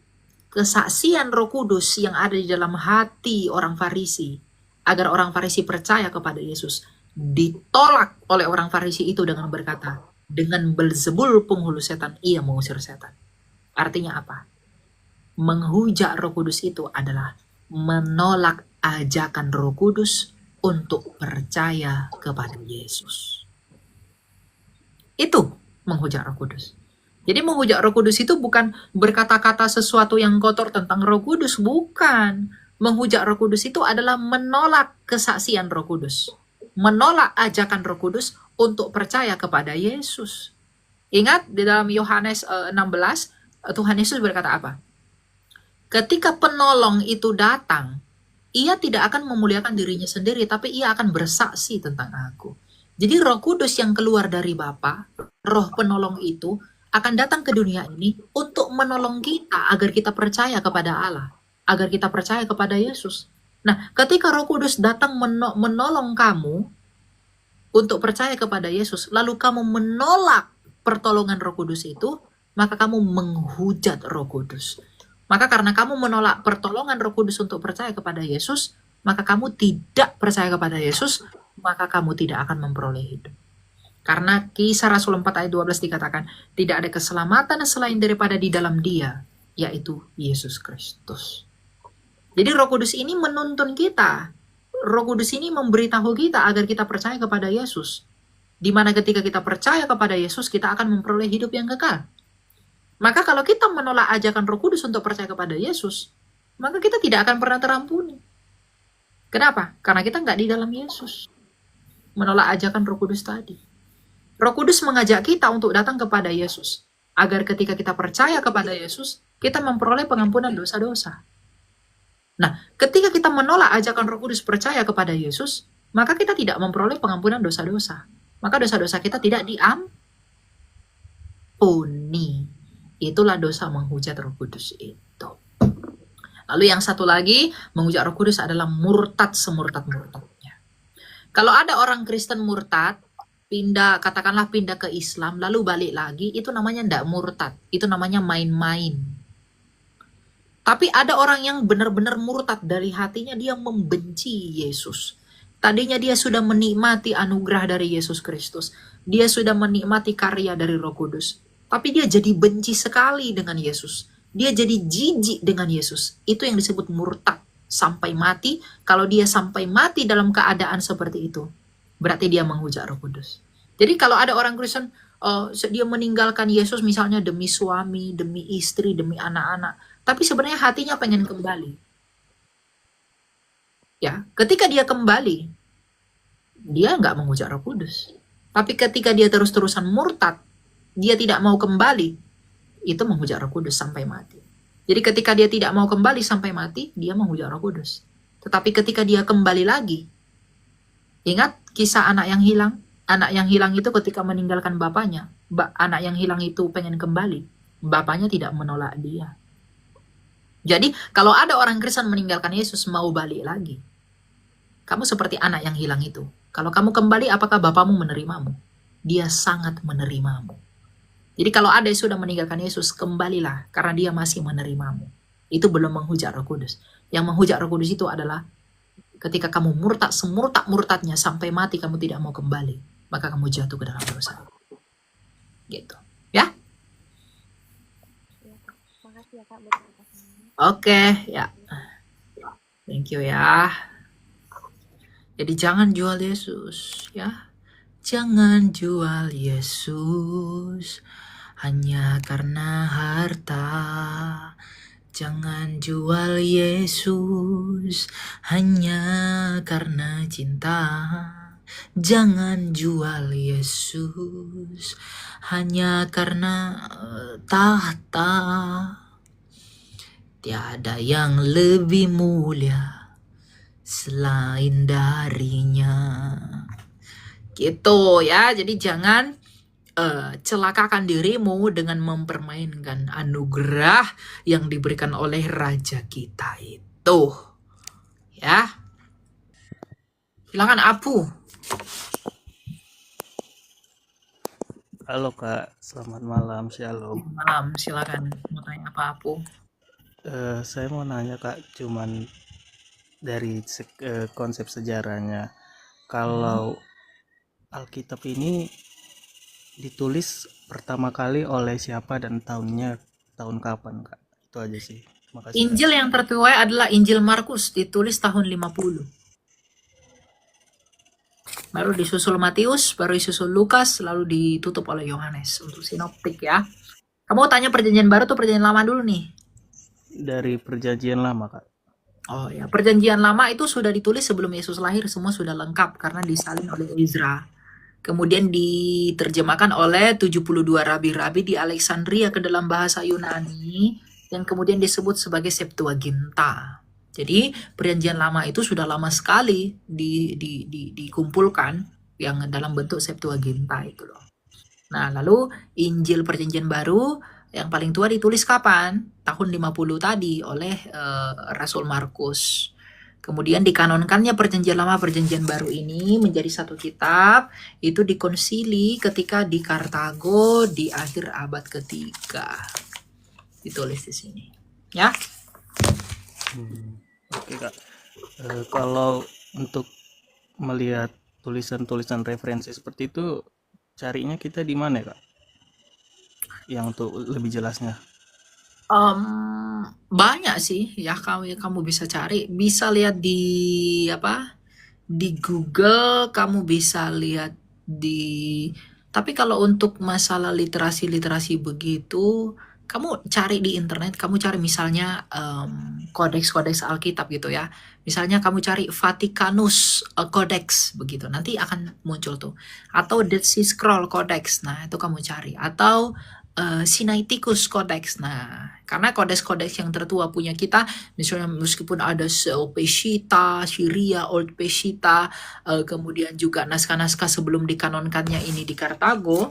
Speaker 1: kesaksian Roh Kudus yang ada di dalam hati orang Farisi agar orang Farisi percaya kepada Yesus ditolak oleh orang Farisi itu dengan berkata, dengan Belzebul penghulu setan ia mengusir setan. Artinya apa? Menghujat Roh Kudus itu adalah menolak ajakan Roh Kudus untuk percaya kepada Yesus. Itu menghujat Roh Kudus. Jadi menghujat Roh Kudus itu bukan berkata-kata sesuatu yang kotor tentang Roh Kudus, bukan. Menghujat Roh Kudus itu adalah menolak kesaksian Roh Kudus. Menolak ajakan Roh Kudus untuk percaya kepada Yesus. Ingat di dalam Yohanes 16, Tuhan Yesus berkata apa? Ketika penolong itu datang, ia tidak akan memuliakan dirinya sendiri, tapi ia akan bersaksi tentang aku. Jadi Roh Kudus yang keluar dari Bapa, Roh penolong itu akan datang ke dunia ini untuk menolong kita agar kita percaya kepada Allah, agar kita percaya kepada Yesus. Nah, ketika Roh Kudus datang menolong kamu untuk percaya kepada Yesus, lalu kamu menolak pertolongan Roh Kudus itu, maka kamu menghujat Roh Kudus. Maka karena kamu menolak pertolongan Roh Kudus untuk percaya kepada Yesus, maka kamu tidak percaya kepada Yesus, maka kamu tidak akan memperoleh hidup. Karena Kisah Rasul 4 ayat 12 dikatakan, tidak ada keselamatan selain daripada di dalam Dia, yaitu Yesus Kristus. Jadi Roh Kudus ini menuntun kita. Roh Kudus ini memberitahu kita agar kita percaya kepada Yesus. Di mana ketika kita percaya kepada Yesus, kita akan memperoleh hidup yang kekal. Maka kalau kita menolak ajakan Roh Kudus untuk percaya kepada Yesus, maka kita tidak akan pernah terampuni. Kenapa? Karena kita nggak di dalam Yesus. Menolak ajakan Roh Kudus tadi. Roh Kudus mengajak kita untuk datang kepada Yesus. Agar ketika kita percaya kepada Yesus, kita memperoleh pengampunan dosa-dosa. Nah, ketika kita menolak ajakan Roh Kudus percaya kepada Yesus, maka kita tidak memperoleh pengampunan dosa-dosa. Maka dosa-dosa kita tidak diampuni. Itulah dosa menghujat Roh Kudus itu. Lalu yang satu lagi, menghujat Roh Kudus adalah murtad semurtad-murtadnya. Kalau ada orang Kristen murtad, katakanlah pindah ke Islam, lalu balik lagi, itu namanya ndak murtad. Itu namanya main-main. Tapi ada orang yang benar-benar murtad dari hatinya, dia membenci Yesus. Tadinya dia sudah menikmati anugerah dari Yesus Kristus. Dia sudah menikmati karya dari Roh Kudus. Tapi dia jadi benci sekali dengan Yesus. Dia jadi jijik dengan Yesus. Itu yang disebut murtad. Sampai mati, kalau dia sampai mati dalam keadaan seperti itu, berarti dia menghujat Roh Kudus. Jadi kalau ada orang Kristen, dia meninggalkan Yesus misalnya demi suami, demi istri, demi anak-anak. Tapi sebenarnya hatinya pengen kembali. Ya, ketika dia kembali, dia nggak menghujat Roh Kudus. Tapi ketika dia terus-terusan murtad, dia tidak mau kembali, itu menghujat Roh Kudus sampai mati. Jadi ketika dia tidak mau kembali sampai mati, dia menghujat Roh Kudus. Tetapi ketika dia kembali lagi, ingat kisah anak yang hilang? Anak yang hilang itu ketika meninggalkan bapaknya, anak yang hilang itu pengen kembali, bapaknya tidak menolak dia. Jadi kalau ada orang Kristen meninggalkan Yesus mau balik lagi, kamu seperti anak yang hilang itu. Kalau kamu kembali, apakah bapamu menerimamu? Dia sangat menerimamu. Jadi kalau ada yang sudah meninggalkan Yesus, kembalilah karena dia masih menerimamu. Itu belum menghujat Roh Kudus. Yang menghujat Roh Kudus itu adalah ketika kamu murtad semurtad-murtadnya sampai mati kamu tidak mau kembali, maka kamu jatuh ke dalam dosa. Gitu. Ya?
Speaker 6: Makasih ya Kak buat penjelasannya.
Speaker 1: Oke, ya. Thank you ya. Jadi jangan jual Yesus, ya. Jangan jual Yesus hanya karena harta. Jangan jual Yesus hanya karena cinta. Jangan jual Yesus hanya karena tahta. Tiada yang lebih mulia selain darinya. Gitu ya. Jadi jangan celakakan dirimu dengan mempermainkan anugerah yang diberikan oleh Raja kita itu. Ya. Silakan Apu.
Speaker 7: Halo Kak, selamat malam, shalom.
Speaker 1: Malam, silakan. Mau tanya apa Apu?
Speaker 7: Saya mau nanya Kak, cuman dari konsep sejarahnya, kalau Alkitab ini ditulis pertama kali oleh siapa dan tahunnya tahun kapan Kak? Itu aja sih. Makasih.
Speaker 1: Injil yang tertua adalah Injil Markus, ditulis tahun 50. Baru disusul Matius, baru disusul Lukas, lalu ditutup oleh Yohanes untuk sinoptik ya. Kamu tanya perjanjian baru atau perjanjian lama dulu nih?
Speaker 7: Dari perjanjian lama Kak.
Speaker 1: Oh ya, perjanjian lama itu sudah ditulis sebelum Yesus lahir, semua sudah lengkap karena disalin oleh Ezra. Kemudian diterjemahkan oleh 72 rabi-rabi di Alexandria ke dalam bahasa Yunani yang kemudian disebut sebagai Septuaginta. Jadi perjanjian lama itu sudah lama sekali dikumpulkan yang dalam bentuk Septuaginta itu loh. Nah, lalu Injil perjanjian baru yang paling tua ditulis kapan? Tahun 50 tadi oleh Rasul Markus. Kemudian dikanonkannya perjanjian lama perjanjian baru ini menjadi satu kitab, itu dikonsili ketika di Kartago di akhir abad ketiga. Ditulis di sini. Ya.
Speaker 7: Oke Kak. Kalau untuk melihat tulisan-tulisan referensi seperti itu, carinya kita di mana, Kak? Yang untuk lebih jelasnya.
Speaker 1: Banyak sih ya, kamu bisa cari, bisa lihat di apa? Di Google, kamu bisa lihat di, tapi kalau untuk masalah literasi-literasi begitu, kamu cari di internet, kamu cari misalnya kodeks-kodeks Alkitab gitu ya. Misalnya kamu cari Vaticanus Codex begitu, nanti akan muncul tuh. Atau Dead Sea Scroll Codex, nah itu kamu cari. Atau Sinaiticus Codex. Nah, karena kodeks-kodeks yang tertua punya kita, misalnya meskipun ada Peshitta, Syria, Old Peshitta, kemudian juga naskah-naskah sebelum dikanonkannya ini di Kartago,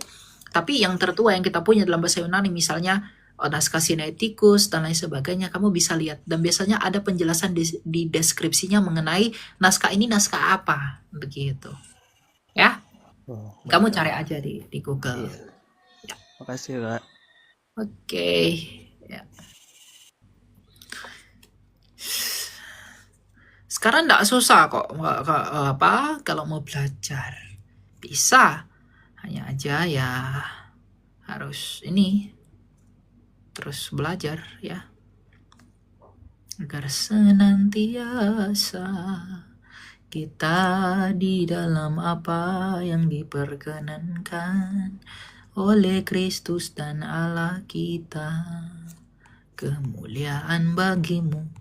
Speaker 1: tapi yang tertua yang kita punya dalam bahasa Yunani, misalnya naskah Sinaiticus dan lain sebagainya, kamu bisa lihat. Dan biasanya ada penjelasan di deskripsinya mengenai naskah ini naskah apa, begitu. Ya,
Speaker 7: Oh,
Speaker 1: kamu
Speaker 7: baik, Kak.
Speaker 1: cari aja di Google.
Speaker 7: Iya. Makasih, Kak.
Speaker 1: Oke, ya. Sekarang nggak susah kok, kalau mau belajar bisa, hanya aja ya harus ini terus belajar ya, agar senantiasa kita di dalam apa yang diperkenankan oleh Kristus dan Allah kita. Kemuliaan bagimu,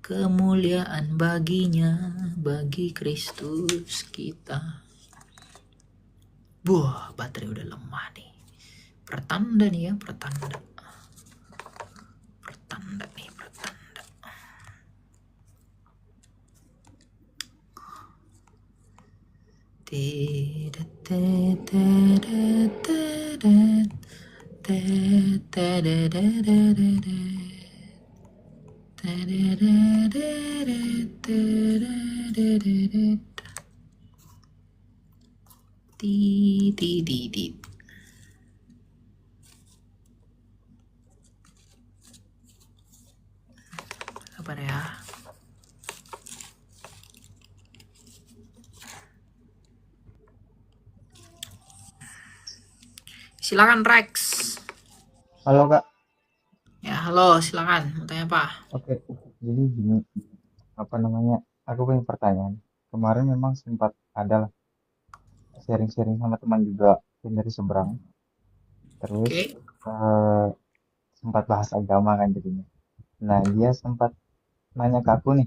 Speaker 1: kemuliaan baginya, bagi Kristus kita. Wah, baterai udah lemah nih. Pertanda nih ya, pertanda. Pertanda nih, pertanda. Tedet, tedet, tedet, tedet, tedet, tedet. Di di di di. Sabar ya. Silakan Rex.
Speaker 8: Halo Kak,
Speaker 1: Ya, halo, silakan. Mau tanya apa?
Speaker 8: oke. Jadi gini, apa namanya? Aku punya pertanyaan. Kemarin memang sempat ada lah sharing-sharing sama teman juga yang dari seberang. Terus
Speaker 1: Oke.
Speaker 8: eh, sempat bahas agama kan jadinya. Nah dia sempat nanya ke aku nih,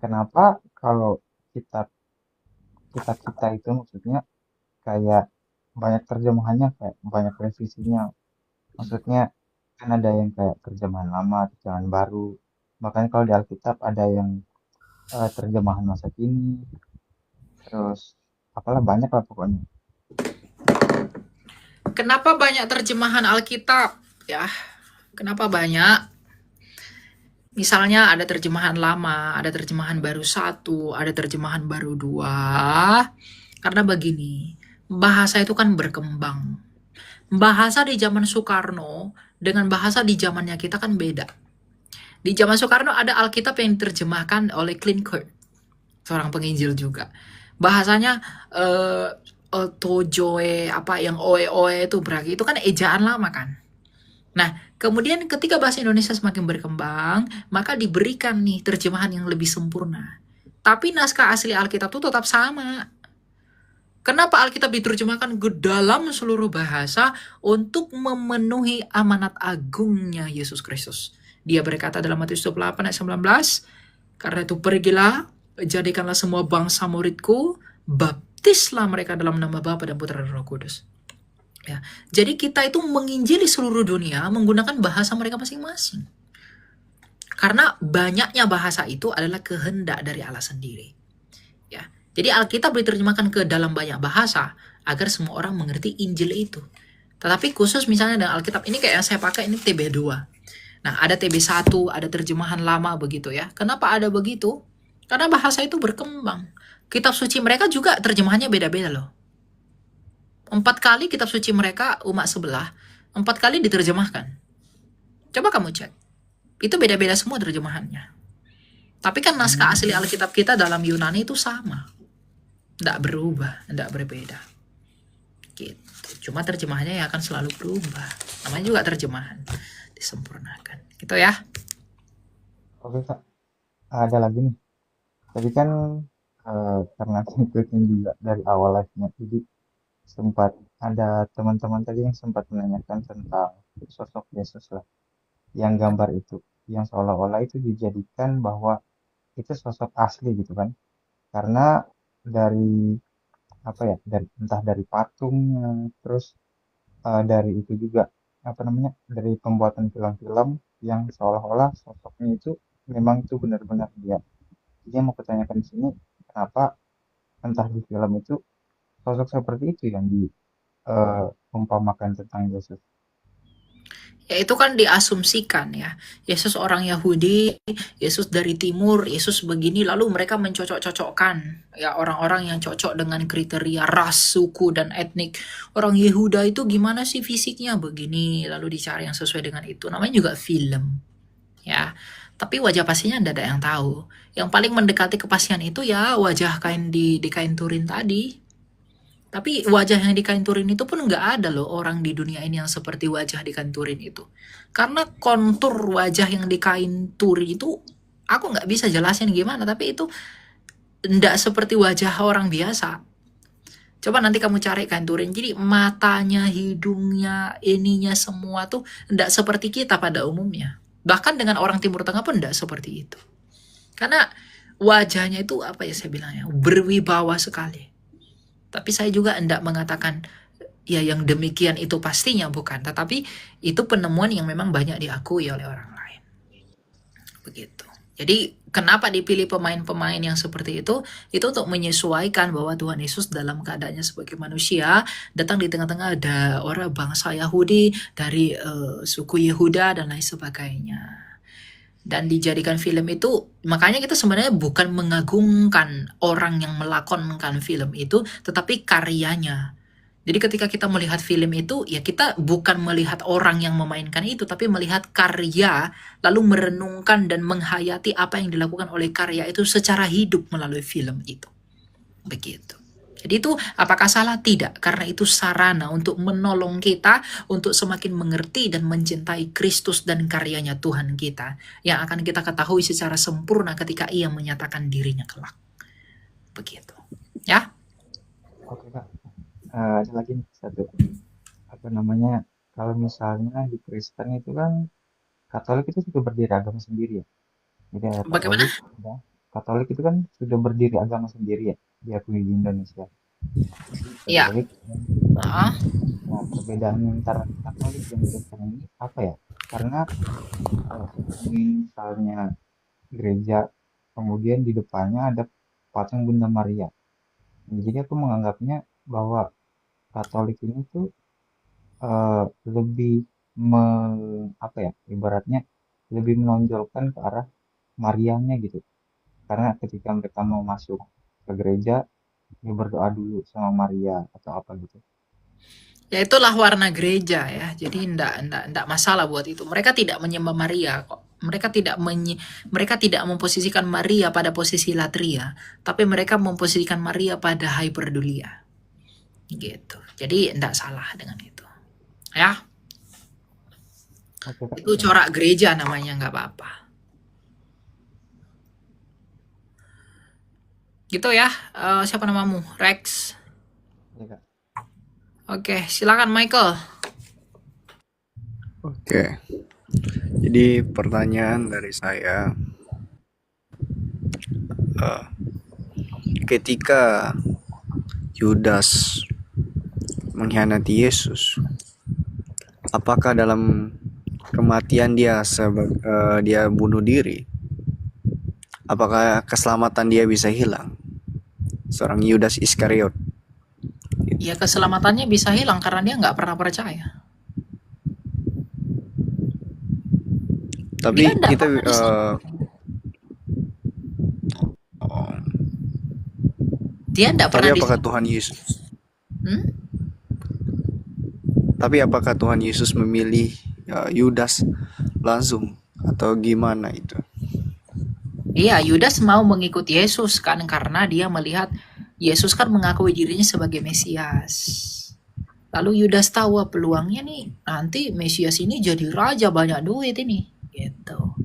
Speaker 8: kenapa kalau kitab kitab kita itu maksudnya kayak banyak terjemahannya, kayak banyak revisinya. Maksudnya kan ada yang kayak terjemahan lama, terjemahan baru. Makanya kalau di Alkitab ada yang terjemahan masa kini, terus apalah banyak lah pokoknya.
Speaker 1: Kenapa banyak terjemahan Alkitab? Ya, kenapa banyak? Misalnya ada terjemahan lama, ada terjemahan baru 1, ada terjemahan baru 2. Karena begini, bahasa itu kan berkembang. Bahasa di zaman Soekarno dengan bahasa di zamannya kita kan beda. Di zaman Soekarno ada Alkitab yang diterjemahkan oleh Clint Kirk, seorang penginjil juga. Bahasanya tojoe, apa yang oe-oe itu berarti itu kan ejaan lama kan. Nah, kemudian ketika bahasa Indonesia semakin berkembang, maka diberikan nih terjemahan yang lebih sempurna. Tapi naskah asli Alkitab itu tetap sama. Kenapa Alkitab diterjemahkan ke dalam seluruh bahasa untuk memenuhi amanat agungnya Yesus Kristus? Dia berkata dalam Matius 28 ayat 19, karena itu pergilah, jadikanlah semua bangsa muridku, baptislah mereka dalam nama Bapa dan Putra dan Roh Kudus. Ya, jadi kita itu menginjili seluruh dunia menggunakan bahasa mereka masing-masing. Karena banyaknya bahasa itu adalah kehendak dari Allah sendiri. Ya, jadi Alkitab diterjemahkan ke dalam banyak bahasa agar semua orang mengerti Injil itu. Tetapi khusus misalnya dengan Alkitab ini kayak yang saya pakai ini TB2. Nah, ada TB1, ada terjemahan lama begitu ya. Kenapa ada begitu? Karena bahasa itu berkembang. Kitab suci mereka juga terjemahannya beda-beda loh. 4 kali kitab suci mereka umat sebelah, 4 kali diterjemahkan. Coba kamu cek. Itu beda-beda semua terjemahannya. Tapi kan naskah asli Alkitab kita dalam Yunani itu sama. Nggak berubah, nggak berbeda. Gitu. Cuma terjemahannya ya akan selalu berubah. Namanya juga terjemahan. Disempurnakan. Gitu ya.
Speaker 8: Oke Kak, ada lagi nih. Tadi kan karena ngikutin juga dari awal live-nya, jadi sempat ada teman-teman tadi yang sempat menanyakan tentang sosok Yesus lah, yang gambar itu, yang seolah-olah itu dijadikan bahwa itu sosok asli gitu kan, karena dari apa ya, dari entah dari patungnya, terus dari itu juga apa namanya, dari pembuatan film-film yang seolah-olah sosoknya itu memang itu benar-benar dia. Jadi yang mau kutanyakan di sini, kenapa entah di film itu sosok seperti itu yang diumpamakan tentang Yesus.
Speaker 1: Ya itu kan diasumsikan ya. Yesus orang Yahudi, Yesus dari timur, Yesus begini, lalu mereka mencocok-cocokkan ya orang-orang yang cocok dengan kriteria ras, suku, dan etnik. Orang Yehuda itu gimana sih fisiknya begini, lalu dicari yang sesuai dengan itu. Namanya juga film ya. Tapi wajah pastinya tidak ada yang tahu. Yang paling mendekati kepastian itu ya wajah kain di kain turin tadi. Tapi wajah yang di kain turin itu pun nggak ada loh orang di dunia ini yang seperti wajah di kain turin itu. Karena kontur wajah yang di kain turin itu, aku nggak bisa jelasin gimana, tapi itu nggak seperti wajah orang biasa. Coba nanti kamu cari kain turin, jadi matanya, hidungnya, ininya semua tuh nggak seperti kita pada umumnya. Bahkan dengan orang Timur Tengah pun nggak seperti itu. Karena wajahnya itu apa ya saya bilangnya, berwibawa sekali. Tapi saya juga hendak mengatakan ya yang demikian itu pastinya bukan, tetapi itu penemuan yang memang banyak diakui oleh orang lain. Begitu. Jadi kenapa dipilih pemain-pemain yang seperti itu? Itu untuk menyesuaikan bahwa Tuhan Yesus dalam keadaannya sebagai manusia datang di tengah-tengah ada orang bangsa Yahudi dari suku Yehuda dan lain sebagainya. Dan dijadikan film itu, makanya kita sebenarnya bukan mengagungkan orang yang melakonkan film itu, tetapi karyanya. Jadi ketika kita melihat film itu, ya kita bukan melihat orang yang memainkan itu, tapi melihat karya, lalu merenungkan dan menghayati apa yang dilakukan oleh karya itu secara hidup melalui film itu. Begitu. Jadi itu apakah salah? Tidak, karena itu sarana untuk menolong kita untuk semakin mengerti dan mencintai Kristus dan karyanya Tuhan kita yang akan kita ketahui secara sempurna ketika Ia menyatakan dirinya kelak. Begitu. Ya?
Speaker 8: Oke Kak, ada lagi nih satu, apa namanya, kalau misalnya di Kristen itu kan Katolik itu sudah berdiri agama sendiri ya. Jadi ada
Speaker 1: Bagaimana?
Speaker 8: Katolik itu kan sudah berdiri agama sendiri ya, diakui di Indonesia.
Speaker 1: Ya.
Speaker 8: Katolik.
Speaker 1: Ah.
Speaker 8: Nah, perbedaan antara Katolik dan Kristen ini apa ya? Karena misalnya gereja, kemudian di depannya ada patung Bunda Maria. Jadi aku menganggapnya bahwa Katolik ini tuh lebih apa ya, ibaratnya lebih menonjolkan ke arah Marianya gitu. Karena ketika mereka mau masuk ke gereja, ya berdoa dulu sama Maria atau apa gitu.
Speaker 1: Ya itulah warna gereja ya. Jadi enggak masalah buat itu. Mereka tidak menyembah Maria kok. Mereka tidak memposisikan Maria pada posisi latria, tapi mereka memposisikan Maria pada hyperdulia. Gitu. Jadi enggak salah dengan itu. Ya.
Speaker 8: Oke, Kak.
Speaker 1: Itu corak gereja namanya, nggak apa-apa. Gitu ya. Siapa namamu? Rex.
Speaker 8: Ya, Kak.
Speaker 1: Oke, silakan Michael.
Speaker 9: Oke. Jadi pertanyaan dari saya, ketika Yudas mengkhianati Yesus, apakah dalam kematian dia dia bunuh diri, apakah keselamatan dia bisa hilang? Seorang Yudas Iskariot.
Speaker 1: Ya keselamatannya bisa hilang karena dia nggak pernah percaya.
Speaker 9: Tapi
Speaker 1: Dia nggak
Speaker 9: kita
Speaker 1: pernah dia nggak
Speaker 9: tapi
Speaker 1: pernah
Speaker 9: apakah Tuhan Yesus? Tapi apakah Tuhan Yesus memilih Yudas langsung atau gimana itu?
Speaker 1: Iya, Yudas mau mengikuti Yesus kan karena dia melihat Yesus kan mengakui dirinya sebagai Mesias. Lalu Yudas tahu peluangnya nih, nanti Mesias ini jadi raja banyak duit ini, gitu.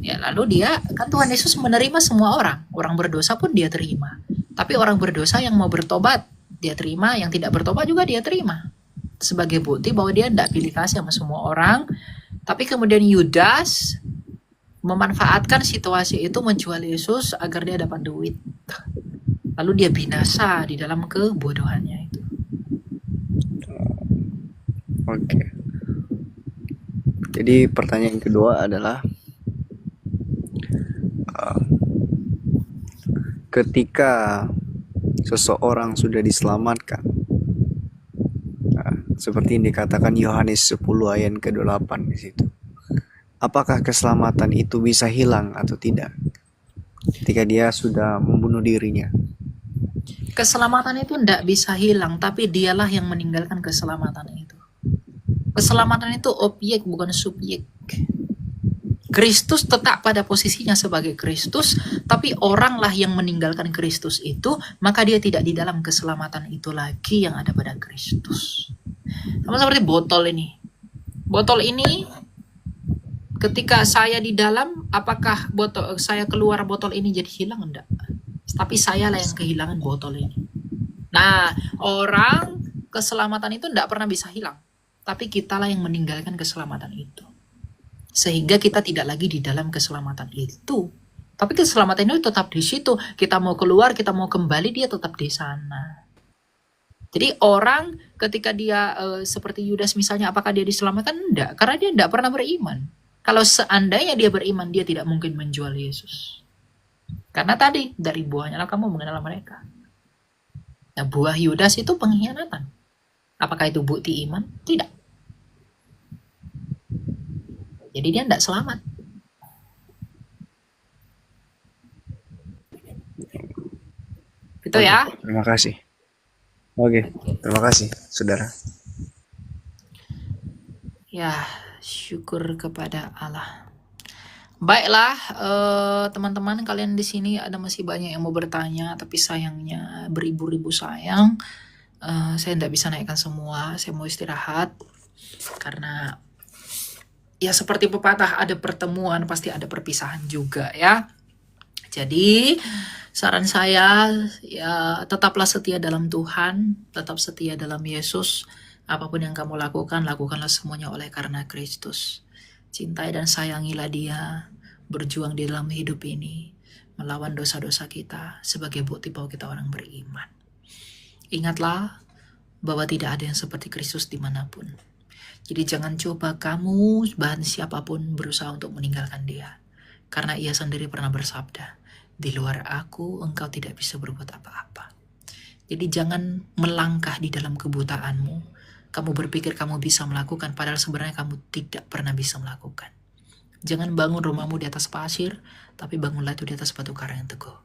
Speaker 1: Ya, lalu dia kan Tuhan Yesus menerima semua orang berdosa pun dia terima. Tapi orang berdosa yang mau bertobat dia terima, yang tidak bertobat juga dia terima. Sebagai bukti bahwa dia tidak pilih kasih sama semua orang. Tapi kemudian Yudas memanfaatkan situasi itu menjual Yesus agar dia dapat duit. Lalu dia binasa di dalam kebodohannya itu.
Speaker 9: Oke. Jadi pertanyaan kedua adalah ketika seseorang sudah diselamatkan, seperti yang dikatakan Yohanes 10 ayat ke-8 di situ. Apakah keselamatan itu bisa hilang atau tidak ketika dia sudah membunuh dirinya?
Speaker 1: Keselamatan itu tidak bisa hilang, tapi dialah yang meninggalkan keselamatan itu. Keselamatan itu objek, bukan subjek. Kristus tetap pada posisinya sebagai Kristus, tapi oranglah yang meninggalkan Kristus itu, maka dia tidak di dalam keselamatan itu lagi yang ada pada Kristus. Sama seperti botol ini. Botol ini, ketika saya di dalam, apakah saya keluar botol ini jadi hilang? Enggak. Tapi saya lah yang kehilangan botol ini. Nah, orang keselamatan itu enggak pernah bisa hilang. Tapi kitalah yang meninggalkan keselamatan itu. Sehingga kita tidak lagi di dalam keselamatan itu. Tapi keselamatan itu tetap di situ. Kita mau keluar, kita mau kembali, dia tetap di sana. Jadi orang ketika dia seperti Yudas misalnya, apakah dia diselamatkan? Enggak. Karena dia enggak pernah beriman. Kalau seandainya dia beriman, dia tidak mungkin menjual Yesus. Karena tadi, dari buahnya lah kamu mengenal mereka. Nah, buah Yudas itu pengkhianatan. Apakah itu bukti iman? Tidak. Jadi dia tidak selamat. Itu ya.
Speaker 9: Terima kasih. Oke, terima kasih, saudara.
Speaker 1: Ya, syukur kepada Allah. Baiklah, teman-teman kalian di sini ada masih banyak yang mau bertanya, tapi sayangnya beribu-ribu sayang. Saya tidak bisa naikkan semua, saya mau istirahat. Karena ya seperti pepatah, ada pertemuan pasti ada perpisahan juga ya. Jadi saran saya ya tetaplah setia dalam Tuhan, tetap setia dalam Yesus. Apapun yang kamu lakukan, lakukanlah semuanya oleh karena Kristus. Cintai dan sayangilah Dia, berjuang di dalam hidup ini, melawan dosa-dosa kita sebagai bukti bahwa kita orang beriman. Ingatlah bahwa tidak ada yang seperti Kristus dimanapun. Jadi jangan coba kamu, bahan siapapun berusaha untuk meninggalkan Dia. Karena Ia sendiri pernah bersabda, di luar aku engkau tidak bisa berbuat apa-apa. Jadi jangan melangkah di dalam kebutaanmu. Kamu berpikir kamu bisa melakukan, padahal sebenarnya kamu tidak pernah bisa melakukan. Jangan bangun rumahmu di atas pasir, tapi bangunlah itu di atas batu karang yang teguh.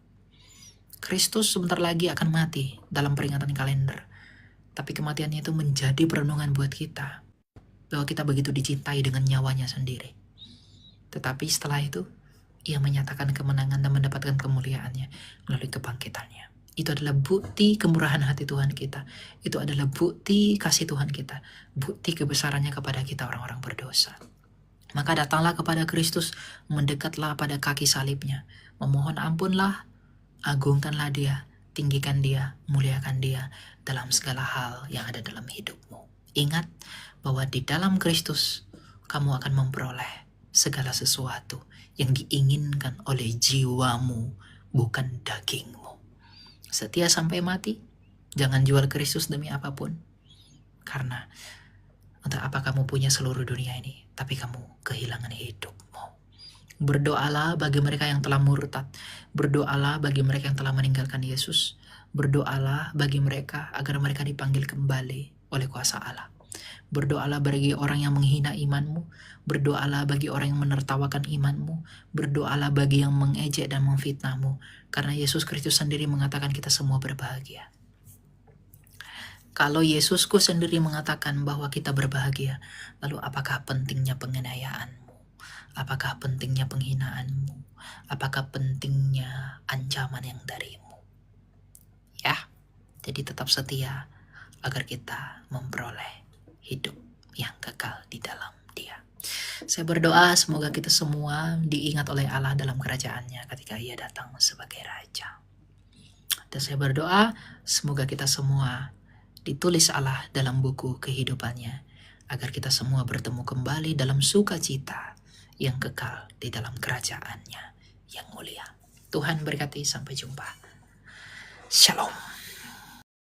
Speaker 1: Kristus sebentar lagi akan mati dalam peringatan kalender. Tapi kematiannya itu menjadi perenungan buat kita. Bahwa kita begitu dicintai dengan nyawanya sendiri. Tetapi setelah itu, Ia menyatakan kemenangan dan mendapatkan kemuliaannya melalui kebangkitannya. Itu adalah bukti kemurahan hati Tuhan kita. Itu adalah bukti kasih Tuhan kita. Bukti kebesarannya kepada kita orang-orang berdosa. Maka datanglah kepada Kristus, mendekatlah pada kaki salibnya. Memohon ampunlah, agungkanlah Dia, tinggikan Dia, muliakan Dia dalam segala hal yang ada dalam hidupmu. Ingat bahwa di dalam Kristus, kamu akan memperoleh segala sesuatu yang diinginkan oleh jiwamu, bukan dagingmu. Setia sampai mati, jangan jual Kristus demi apapun. Karena untuk apa kamu punya seluruh dunia ini, tapi kamu kehilangan hidupmu. Berdoalah bagi mereka yang telah murtad. Berdoalah bagi mereka yang telah meninggalkan Yesus. Berdoalah bagi mereka agar mereka dipanggil kembali oleh kuasa Allah. Berdoalah bagi orang yang menghina imanmu. Berdoalah bagi orang yang menertawakan imanmu. Berdoalah bagi yang mengejek dan memfitnahmu. Karena Yesus Kristus sendiri mengatakan kita semua berbahagia. Kalau Yesusku sendiri mengatakan bahwa kita berbahagia, lalu apakah pentingnya penganiayaanmu? Apakah pentingnya penghinaanmu? Apakah pentingnya ancaman yang darimu? Ya, jadi tetap setia agar kita memperoleh hidup yang kekal di dalam Dia. Saya berdoa semoga kita semua diingat oleh Allah dalam kerajaannya ketika Ia datang sebagai Raja. Dan saya berdoa semoga kita semua ditulis Allah dalam buku kehidupannya, agar kita semua bertemu kembali dalam sukacita yang kekal di dalam kerajaannya yang mulia. Tuhan berkati, sampai jumpa. Shalom.